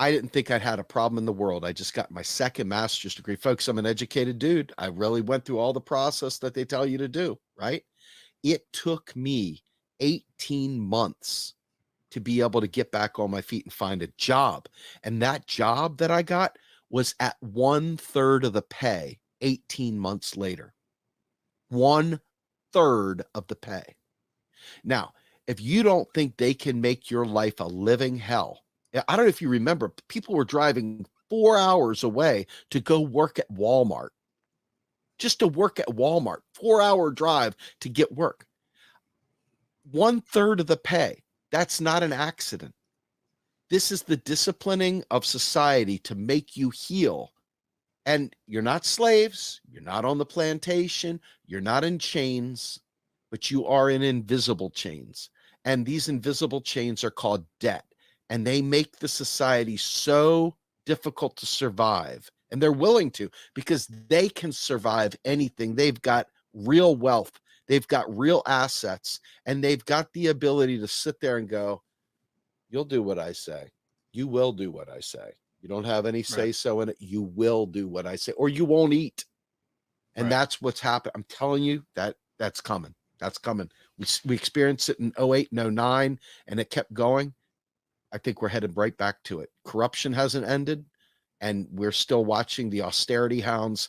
I didn't think I'd had a problem in the world. I just got my second master's degree. Folks, I'm an educated dude. I really went through all the process that they tell you to do, right? It took me 18 months to be able to get back on my feet and find a job. And that job that I got was at 1/3 of the pay 18 months later. 1/3 of the pay. Now, if you don't think they can make your life a living hell, I don't know if you remember, people were driving 4 hours away to go work at Walmart. Just to work at Walmart, 4-hour drive to get work. 1/3 of the pay. That's not an accident. This is the disciplining of society to make you heal. And you're not slaves. You're not on the plantation. You're not in chains, but you are in invisible chains. And these invisible chains are called debt. And they make the society so difficult to survive. And they're willing to, because they can survive anything. They've got real wealth. They've got real assets. And they've got the ability to sit there and go, you'll do what I say. You will do what I say. You don't have any say so in it. You will do what I say, or you won't eat. And Right. that's what's happened. I'm telling you that's coming. That's coming. We experienced it in 08 and 09, and it kept going. I think we're headed right back to it. Corruption hasn't ended, and we're still watching the austerity hounds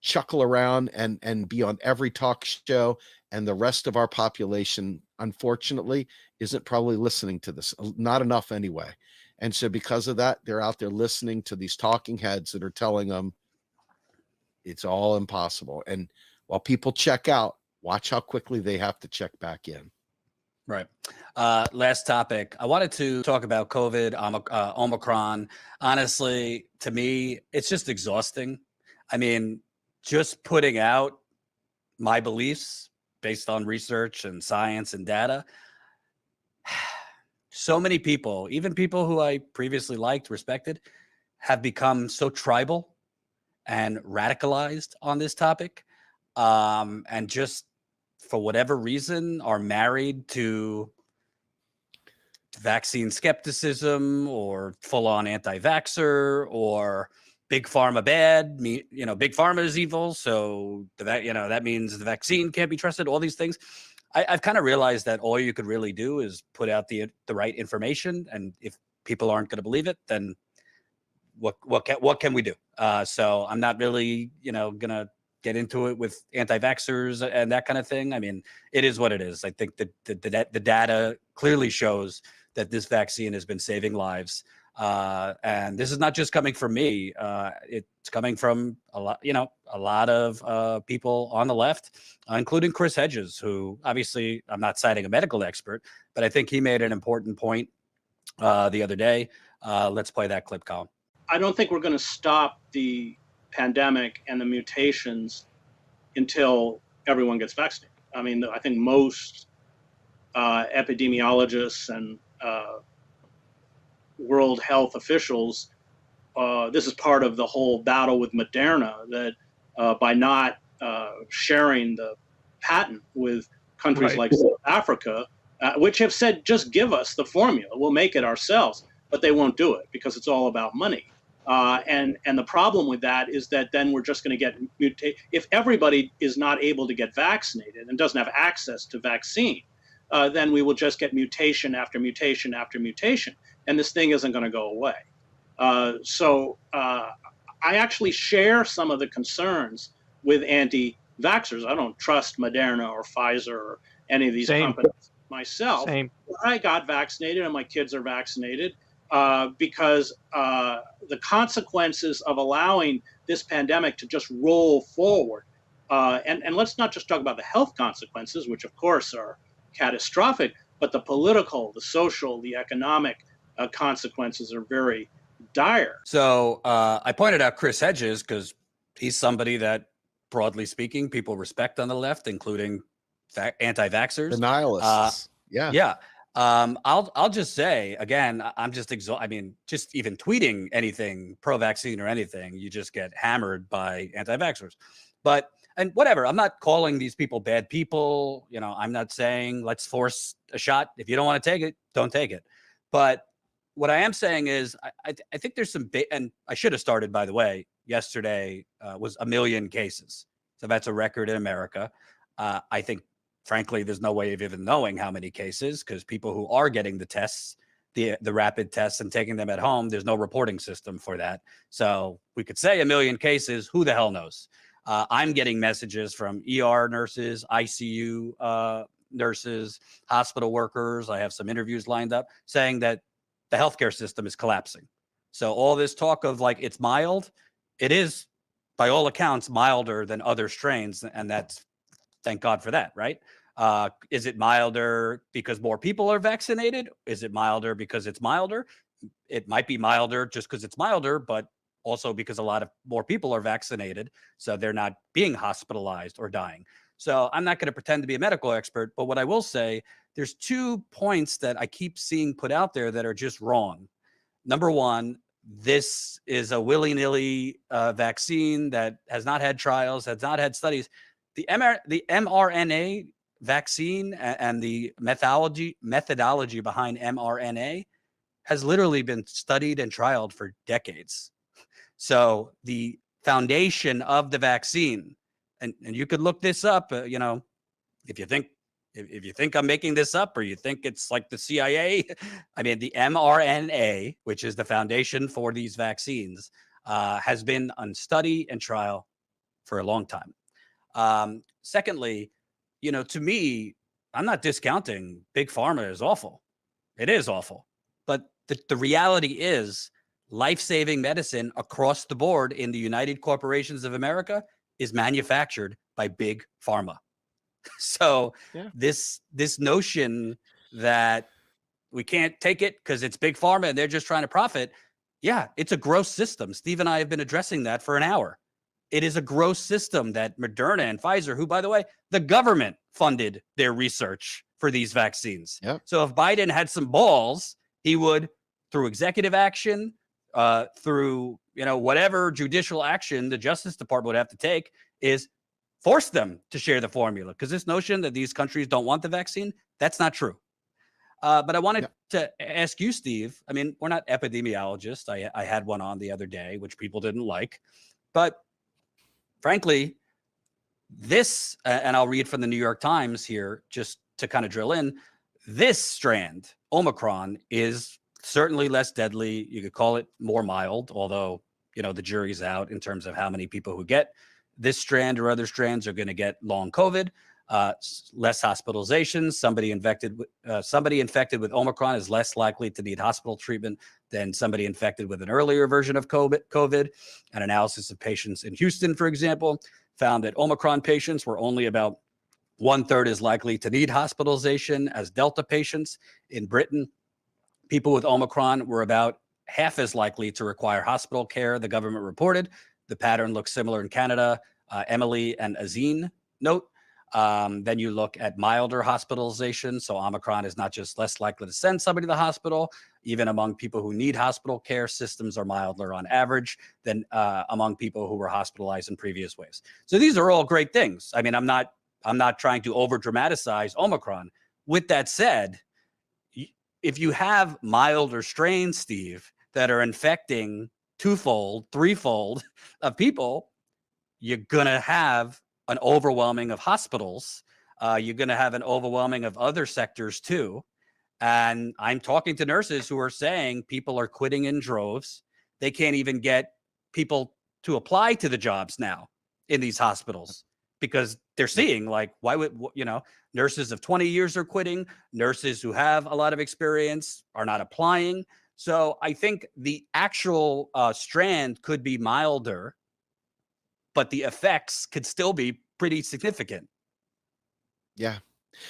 chuckle around and be on every talk show, and the rest of our population, unfortunately, isn't probably listening to this, not enough anyway. And so because of that, they're out there listening to these talking heads that are telling them it's all impossible. And while people check out, watch how quickly they have to check back in. Right. Last topic. I wanted to talk about COVID, Omicron. Honestly, to me, it's just exhausting. I mean, just putting out my beliefs based on research and science and data. So many people, even people who I previously liked, respected, have become so tribal and radicalized on this topic. And just for whatever reason are married to vaccine skepticism or full-on anti-vaxxer or big pharma bad. Big pharma is evil, so that means the vaccine can't be trusted. All these things. I've kind of realized that all you could really do is put out the right information, and if people aren't going to believe it, then what can we do? So I'm not really gonna get into it with anti-vaxxers and that kind of thing. I mean, it is what it is. I think that the data clearly shows that this vaccine has been saving lives. And this is not just coming from me. It's coming from a lot of people on the left, including Chris Hedges, who obviously I'm not citing a medical expert, but I think he made an important point the other day. Let's play that clip, Colin. I don't think we're going to stop the pandemic and the mutations until everyone gets vaccinated. I mean, I think most epidemiologists and World Health officials, this is part of the whole battle with Moderna, that by not sharing the patent with countries like South Africa, which have said, just give us the formula, we'll make it ourselves, but they won't do it because it's all about money. And the problem with that is that then we're just going to get mutated. If everybody is not able to get vaccinated and doesn't have access to vaccine, then we will just get mutation after mutation after mutation, and this thing isn't going to go away. So I actually share some of the concerns with anti-vaxxers. I don't trust Moderna or Pfizer or any of these companies myself. I got vaccinated and my kids are vaccinated. Because the consequences of allowing this pandemic to just roll forward, and let's not just talk about the health consequences, which of course are catastrophic, but the political, the social, the economic consequences are very dire. So I pointed out Chris Hedges because he's somebody that, broadly speaking, people respect on the left, including anti-vaxxers. The nihilists. Yeah. I'll just say again, I'm just I mean, just even tweeting anything pro-vaccine or anything, you just get hammered by anti-vaxxers. And whatever, I'm not calling these people bad people. I'm not saying let's force a shot. If you don't want to take it, don't take it. But what I am saying is, I think there's some and I should have started, by the way. Yesterday was 1 million cases, so that's a record in America. I think, frankly, there's no way of even knowing how many cases, because people who are getting the tests, the rapid tests, and taking them at home, there's no reporting system for that. So we could say 1 million cases. Who the hell knows? I'm getting messages from ER nurses, ICU nurses, hospital workers. I have some interviews lined up saying that the healthcare system is collapsing. So all this talk of like it's mild, it is by all accounts milder than other strains, and that's, thank God for that, right? Is it milder because more people are vaccinated? Is it milder because it's milder? It might be milder just because it's milder, but also because a lot of more people are vaccinated, so they're not being hospitalized or dying. So I'm not going to pretend to be a medical expert, but what I will say, there's 2 points that I keep seeing put out there that are just wrong. Number one, this is a willy-nilly vaccine that has not had trials, has not had studies. The mRNA vaccine and the methodology behind mRNA has literally been studied and trialed for decades. So the foundation of the vaccine and you could look this up, you know, if you think if you think I'm making this up or you think it's like the CIA, I mean, the mRNA, which is the foundation for these vaccines, has been on study and trial for a long time. Secondly, you know, to me, I'm not discounting big pharma is awful. It is awful. But the reality is life-saving medicine across the board in the United Corporations of America is manufactured by big pharma. So Yeah. this notion that we can't take it because it's big pharma and they're just trying to profit. Yeah, it's a gross system. Steve and I have been addressing that for an hour. It is a gross system that Moderna and Pfizer, who, by the way, the government funded their research for these vaccines. Yep. So if Biden had some balls, he would, through executive action, through, you know, whatever judicial action the Justice Department would have to take, is force them to share the formula. Because this notion that these countries don't want the vaccine, that's not true. But I wanted to ask you, Steve. I mean, we're not epidemiologists. I had one on the other day, which people didn't like. But frankly, this, and I'll read from the New York Times here just to kind of drill in, this strand, Omicron, is certainly less deadly. You could call it more mild, although, you know, the jury's out in terms of how many people who get this strand or other strands are going to get long COVID. Less hospitalizations. Somebody infected with Omicron is less likely to need hospital treatment than somebody infected with an earlier version of COVID. An analysis of patients in Houston, for example, found that Omicron patients were only about 1/3 as likely to need hospitalization as Delta patients. In Britain, people with Omicron were about half as likely to require hospital care, the government reported. The pattern looks similar in Canada. Emily and Azine note. Then you look at milder hospitalization. So Omicron is not just less likely to send somebody to the hospital. Even among people who need hospital care, systems are milder on average than among people who were hospitalized in previous waves. So these are all great things. I mean, I'm not trying to over dramatize Omicron. With that said, if you have milder strains, Steve, that are infecting twofold, threefold of people, you're going to have an overwhelming of hospitals. You're going to have an overwhelming of other sectors too. And I'm talking to nurses who are saying people are quitting in droves. They can't even get people to apply to the jobs now in these hospitals because they're seeing, like, why would, you know, nurses of 20 years are quitting. Nurses who have a lot of experience are not applying. So I think the actual strand could be milder, but the effects could still be pretty significant. Yeah.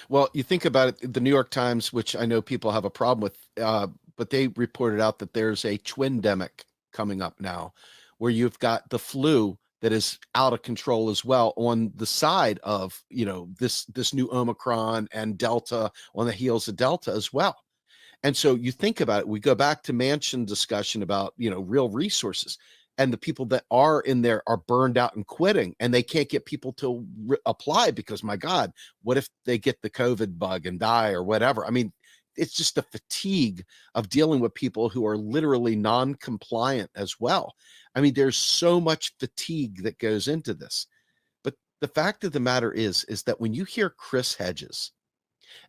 Well, you think about it, the New York Times, which I know people have a problem with, but they reported out that there's a twindemic coming up now where you've got the flu that is out of control as well on the side of, you know, this new Omicron and Delta on the heels of Delta as well. And so you think about it, we go back to Manchin discussion about, you know, real resources. And the people that are in there are burned out and quitting, and they can't get people to apply because, my God, what if they get the COVID bug and die or whatever? I mean, it's just the fatigue of dealing with people who are literally non-compliant as well. I mean, there's so much fatigue that goes into this. But the fact of the matter is that when you hear Chris Hedges,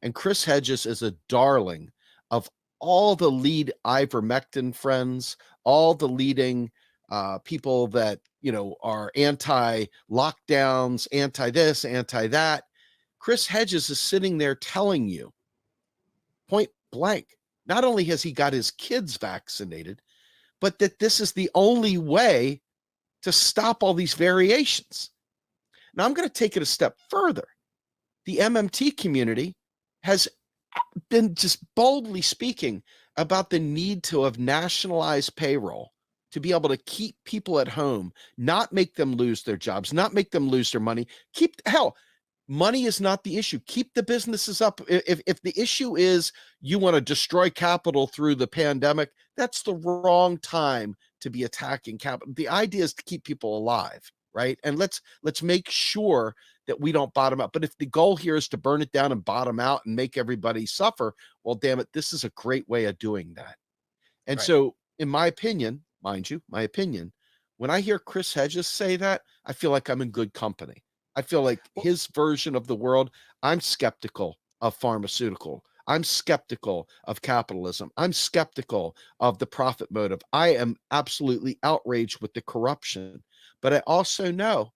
and Chris Hedges is a darling of all the lead ivermectin friends, all the leading people that, you know, are anti-lockdowns, anti-this, anti-that. Chris Hedges is sitting there telling you point blank, not only has he got his kids vaccinated, but that this is the only way to stop all these variations. Now, I'm going to take it a step further. The MMT community has been just boldly speaking about the need to have nationalized payroll to be able to keep people at home, not make them lose their jobs, not make them lose their money. Money is not the issue. Keep the businesses up. If the issue is you want to destroy capital through the pandemic, that's the wrong time to be attacking capital. The idea is to keep people alive, right? And let's make sure that we don't bottom out. But if the goal here is to burn it down and bottom out and make everybody suffer, well, damn it, this is a great way of doing that. And so, in my opinion, mind you, my opinion, when I hear Chris Hedges say that, I feel like I'm in good company, I feel like Well, his version of the world, I'm skeptical of pharmaceutical. I'm skeptical of capitalism. I'm skeptical of the profit motive. I am absolutely outraged with the corruption. But I also know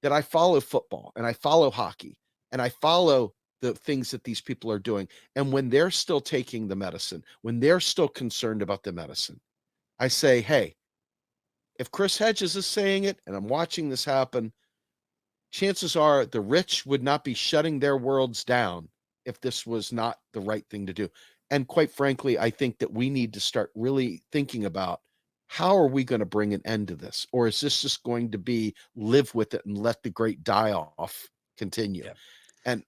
that I follow football and I follow hockey and I follow the things that these people are doing. And when they're still taking the medicine, when they're still concerned about the medicine, I say, hey, if Chris Hedges is saying it and I'm watching this happen, chances are the rich would not be shutting their worlds down if this was not the right thing to do. And quite frankly, I think that we need to start really thinking about how are we going to bring an end to this? Or is this just going to be live with it and let the great die off continue? yeah. And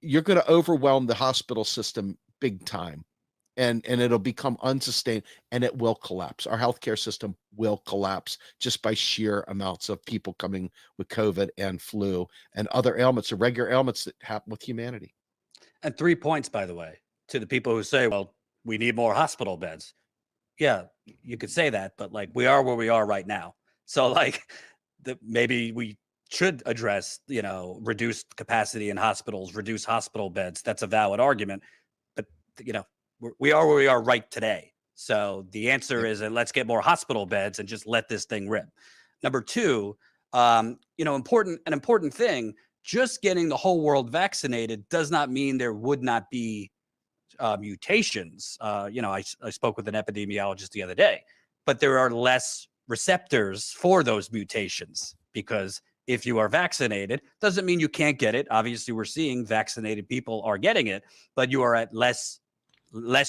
you're going to overwhelm the hospital system big time. And it'll become unsustainable and it will collapse. Our healthcare system will collapse just by sheer amounts of people coming with COVID and flu and other ailments, or regular ailments that happen with humanity. And 3 points, by the way, to the people who say, well, we need more hospital beds. Yeah, you could say that, but like we are where we are right now. So like maybe we should address, reduced capacity in hospitals, reduce hospital beds. That's a valid argument. But, we are where we are right today. So the answer is let's get more hospital beds and just let this thing rip. Number two, an important thing, just getting the whole world vaccinated does not mean there would not be mutations. I spoke with an epidemiologist the other day, but there are less receptors for those mutations because if you are vaccinated, doesn't mean you can't get it. Obviously, we're seeing vaccinated people are getting it, but you are at less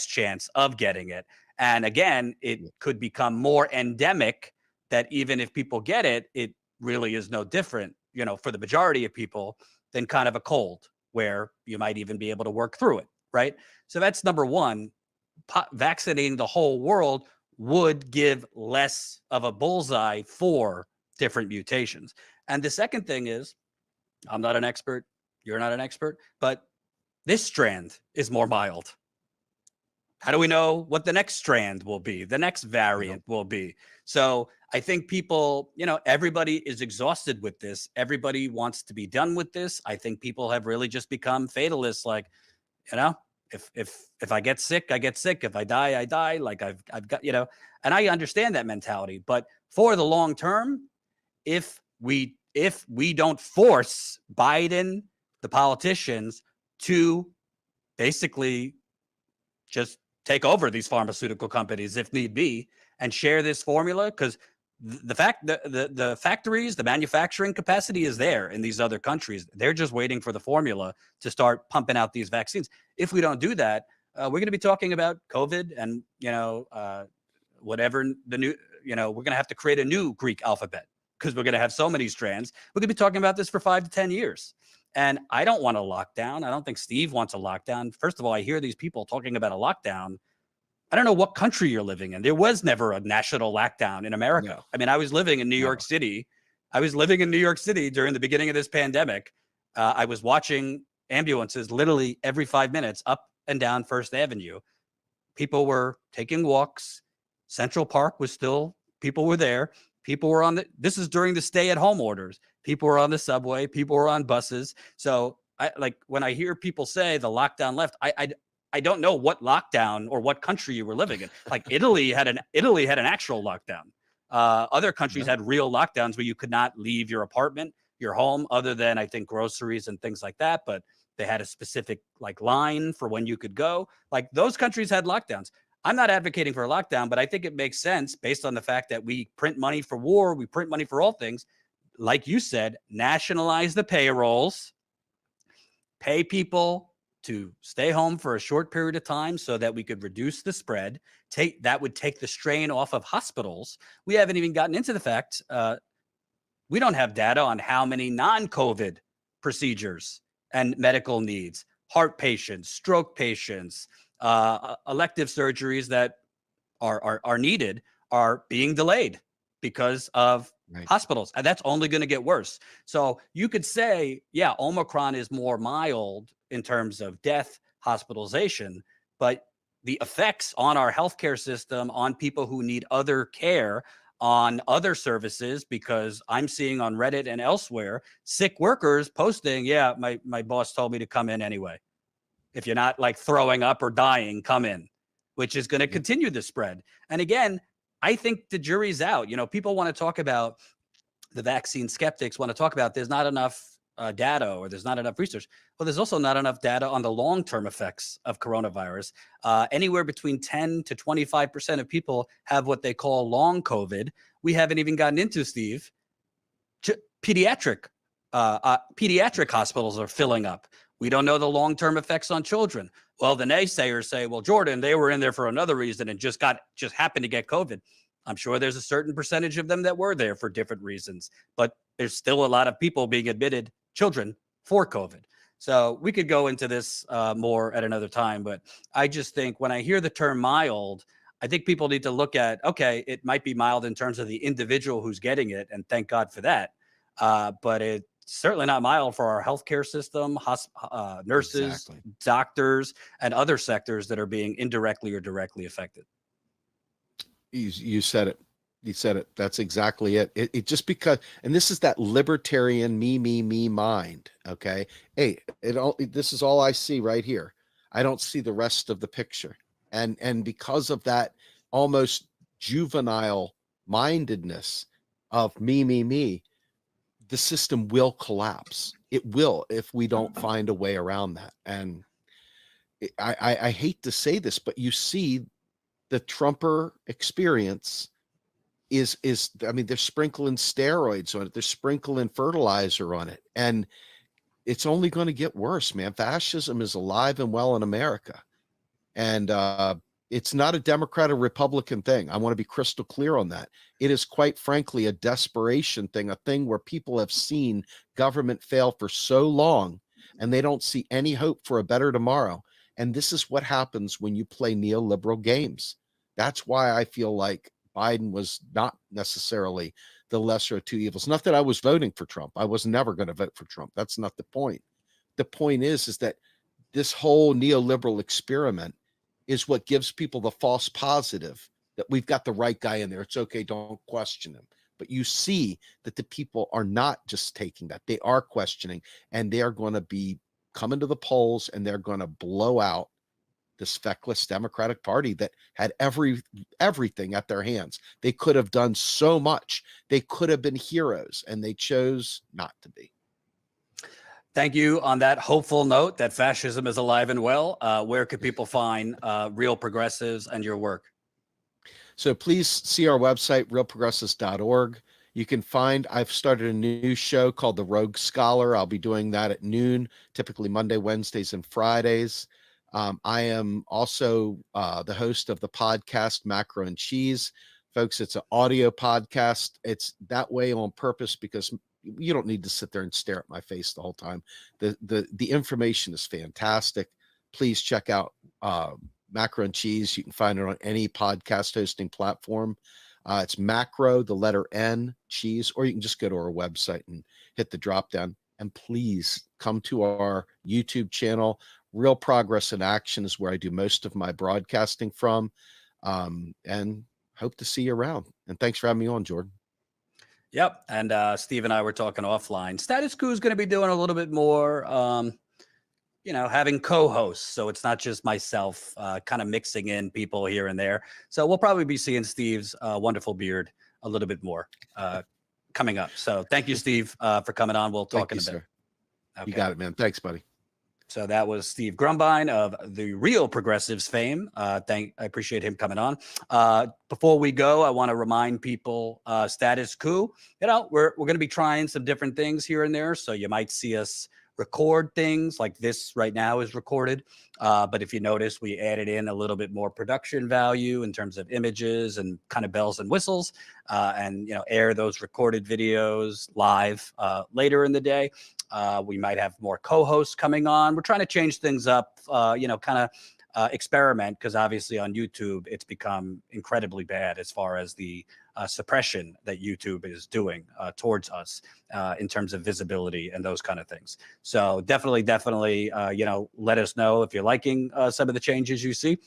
chance of getting it. And again, it could become more endemic that even if people get it, it really is no different, for the majority of people than kind of a cold where you might even be able to work through it. Right. So that's number one. Vaccinating the whole world would give less of a bullseye for different mutations. And the second thing is, I'm not an expert. You're not an expert, but this strand is more mild. How do we know what the next strand will be? The next variant will be. So I think people, everybody is exhausted with this. Everybody wants to be done with this. I think people have really just become fatalists. Like, if I get sick, I get sick. If I die, I die. Like I've got, and I understand that mentality. But for the long term, if we don't force Biden, the politicians, to basically just take over these pharmaceutical companies if need be and share this formula, because the factories, the manufacturing capacity is there in these other countries. They're just waiting for the formula to start pumping out these vaccines. If we don't do that, we're going to be talking about COVID and, whatever the new, we're going to have to create a new Greek alphabet because we're going to have so many strands. We're going to be talking about this for 5 to 10 years. And I don't want a lockdown. I don't think Steve wants a lockdown. First of all, I hear these people talking about a lockdown. I don't know what country you're living in. There was never a national lockdown in America. No. I mean, I was living in New York City. I was living in New York City during the beginning of this pandemic. I was watching ambulances literally every 5 minutes up and down First Avenue. People were taking walks. Central Park was still, people were there. People were this is during the stay-at-home orders. People were on the subway. People were on buses. So when I hear people say the lockdown left, I don't know what lockdown or what country you were living in. Like Italy had an actual lockdown. Other countries had real lockdowns where you could not leave your apartment, your home, other than I think groceries and things like that. But they had a specific line for when you could go. Like those countries had lockdowns. I'm not advocating for a lockdown, but I think it makes sense based on the fact that we print money for war, we print money for all things. Like you said, nationalize the payrolls, pay people to stay home for a short period of time so that we could reduce the spread. That would take the strain off of hospitals. We haven't even gotten into the fact we don't have data on how many non-COVID procedures and medical needs, heart patients, stroke patients, elective surgeries that are needed are being delayed because of hospitals. And that's only going to get worse. So you could say, yeah, Omicron is more mild in terms of death, hospitalization, but the effects on our healthcare system, on people who need other care, on other services, because I'm seeing on Reddit and elsewhere sick workers posting, yeah, my boss told me to come in anyway. If you're not like throwing up or dying, come in, which is going to continue the spread. And again, I think the jury's out. People want to talk about, the vaccine skeptics want to talk about there's not enough data, or there's not enough research. Well, there's also not enough data on the long-term effects of coronavirus. Anywhere between 10 to 25% of people have what they call long COVID. We haven't even gotten into, Steve. Pediatric hospitals are filling up. We don't know the long-term effects on children. Well, the naysayers say, well, Jordan, they were in there for another reason and just happened to get COVID. I'm sure there's a certain percentage of them that were there for different reasons, but there's still a lot of people being admitted, children, for COVID. So we could go into this more at another time, but I just think when I hear the term mild, I think people need to look at, okay, it might be mild in terms of the individual who's getting it, and thank God for that. But it's certainly not mild for our healthcare system, nurses, Exactly. doctors, and other sectors that are being indirectly or directly affected. You said it. You said it. That's exactly it. It just because, and this is that libertarian me mind. Okay. Hey, this is all I see right here. I don't see the rest of the picture. And because of that almost juvenile mindedness of me, the system will collapse. It will, if we don't find a way around that. And I hate to say this, but you see the Trumper experience is I mean, they're sprinkling steroids on it. They're sprinkling fertilizer on it. And it's only going to get worse, man. Fascism is alive and well in America. And it's not a Democrat or Republican thing. I want to be crystal clear on that. It is quite frankly a desperation thing, a thing where people have seen government fail for so long and they don't see any hope for a better tomorrow. And this is what happens when you play neoliberal games. That's why I feel like Biden was not necessarily the lesser of two evils. Not that I was voting for Trump. I was never going to vote for Trump. That's not the point. The point is that this whole neoliberal experiment is what gives people the false positive that we've got the right guy in there. It's okay. Don't question him. But you see that the people are not just taking that. They are questioning, and they are going to be coming to the polls, and they're going to blow out this feckless Democratic Party that had everything at their hands. They could have done so much. They could have been heroes, and they chose not to be. Thank you on that hopeful note that fascism is alive and well. Where could people find Real Progressives and your work? So please see our website, realprogressives.org. You can find, I've started a new show called The Rogue Scholar. I'll be doing that at noon, typically Monday, Wednesdays, and Fridays. I am also the host of the podcast Macro and Cheese. Folks, it's an audio podcast. It's that way on purpose because you don't need to sit there and stare at my face the whole time. The information is fantastic. Please check out Macro and Cheese. You can find it on any podcast hosting platform. It's Macro, the letter N, Cheese, or you can just go to our website and hit the drop down. And please come to our YouTube channel. Real Progress in Action is where I do most of my broadcasting from. And hope to see you around. And thanks for having me on, Jordan. Yep. And Steve and I were talking offline. Status Coup is going to be doing a little bit more, having co-hosts. So it's not just myself kind of mixing in people here and there. So we'll probably be seeing Steve's wonderful beard a little bit more coming up. So thank you, Steve, for coming on. We'll talk in a bit. Sir. Okay. You got it, man. Thanks, buddy. So that was Steve Grumbine of the Real Progressives fame. I appreciate him coming on. Before we go, I want to remind people, Status Coup, we're going to be trying some different things here and there. So you might see us record things like this right now is recorded. But if you notice, we added in a little bit more production value in terms of images and kind of bells and whistles, and air those recorded videos live later in the day. We might have more co-hosts coming on. We're trying to change things up, experiment, because obviously on YouTube, it's become incredibly bad as far as the suppression that YouTube is doing towards us in terms of visibility and those kind of things. So definitely, let us know if you're liking some of the changes you see.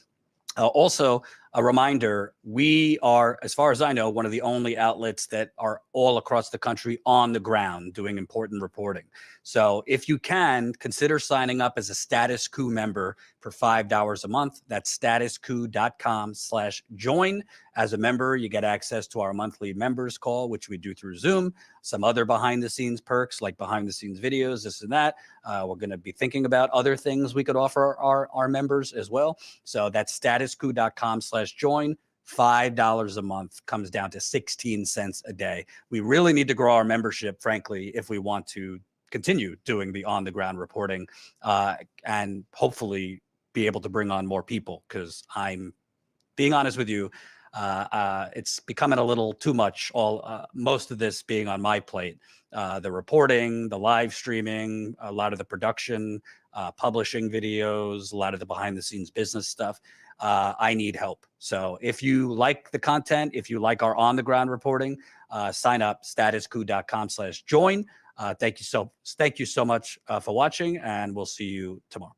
Also, a reminder, we are, as far as I know, one of the only outlets that are all across the country on the ground doing important reporting. So if you can, consider signing up as a Status Coup member for $5 a month. That's statuscoup.com/join. As a member, you get access to our monthly members call, which we do through Zoom, some other behind the scenes perks like behind the scenes videos, this and that. We're going to be thinking about other things we could offer our members as well. So that's statuscoup.com/join. $5 a month comes down to 16 cents a day. We really need to grow our membership, frankly, if we want to continue doing the on the ground reporting and hopefully be able to bring on more people, because I'm being honest with you, it's becoming a little too much, most of this being on my plate. The reporting, the live streaming, a lot of the production, publishing videos, a lot of the behind the scenes business stuff. I need help. So if you like the content, if you like our on the ground reporting, sign up statuscoup.com/join. Thank you so much for watching, and we'll see you tomorrow.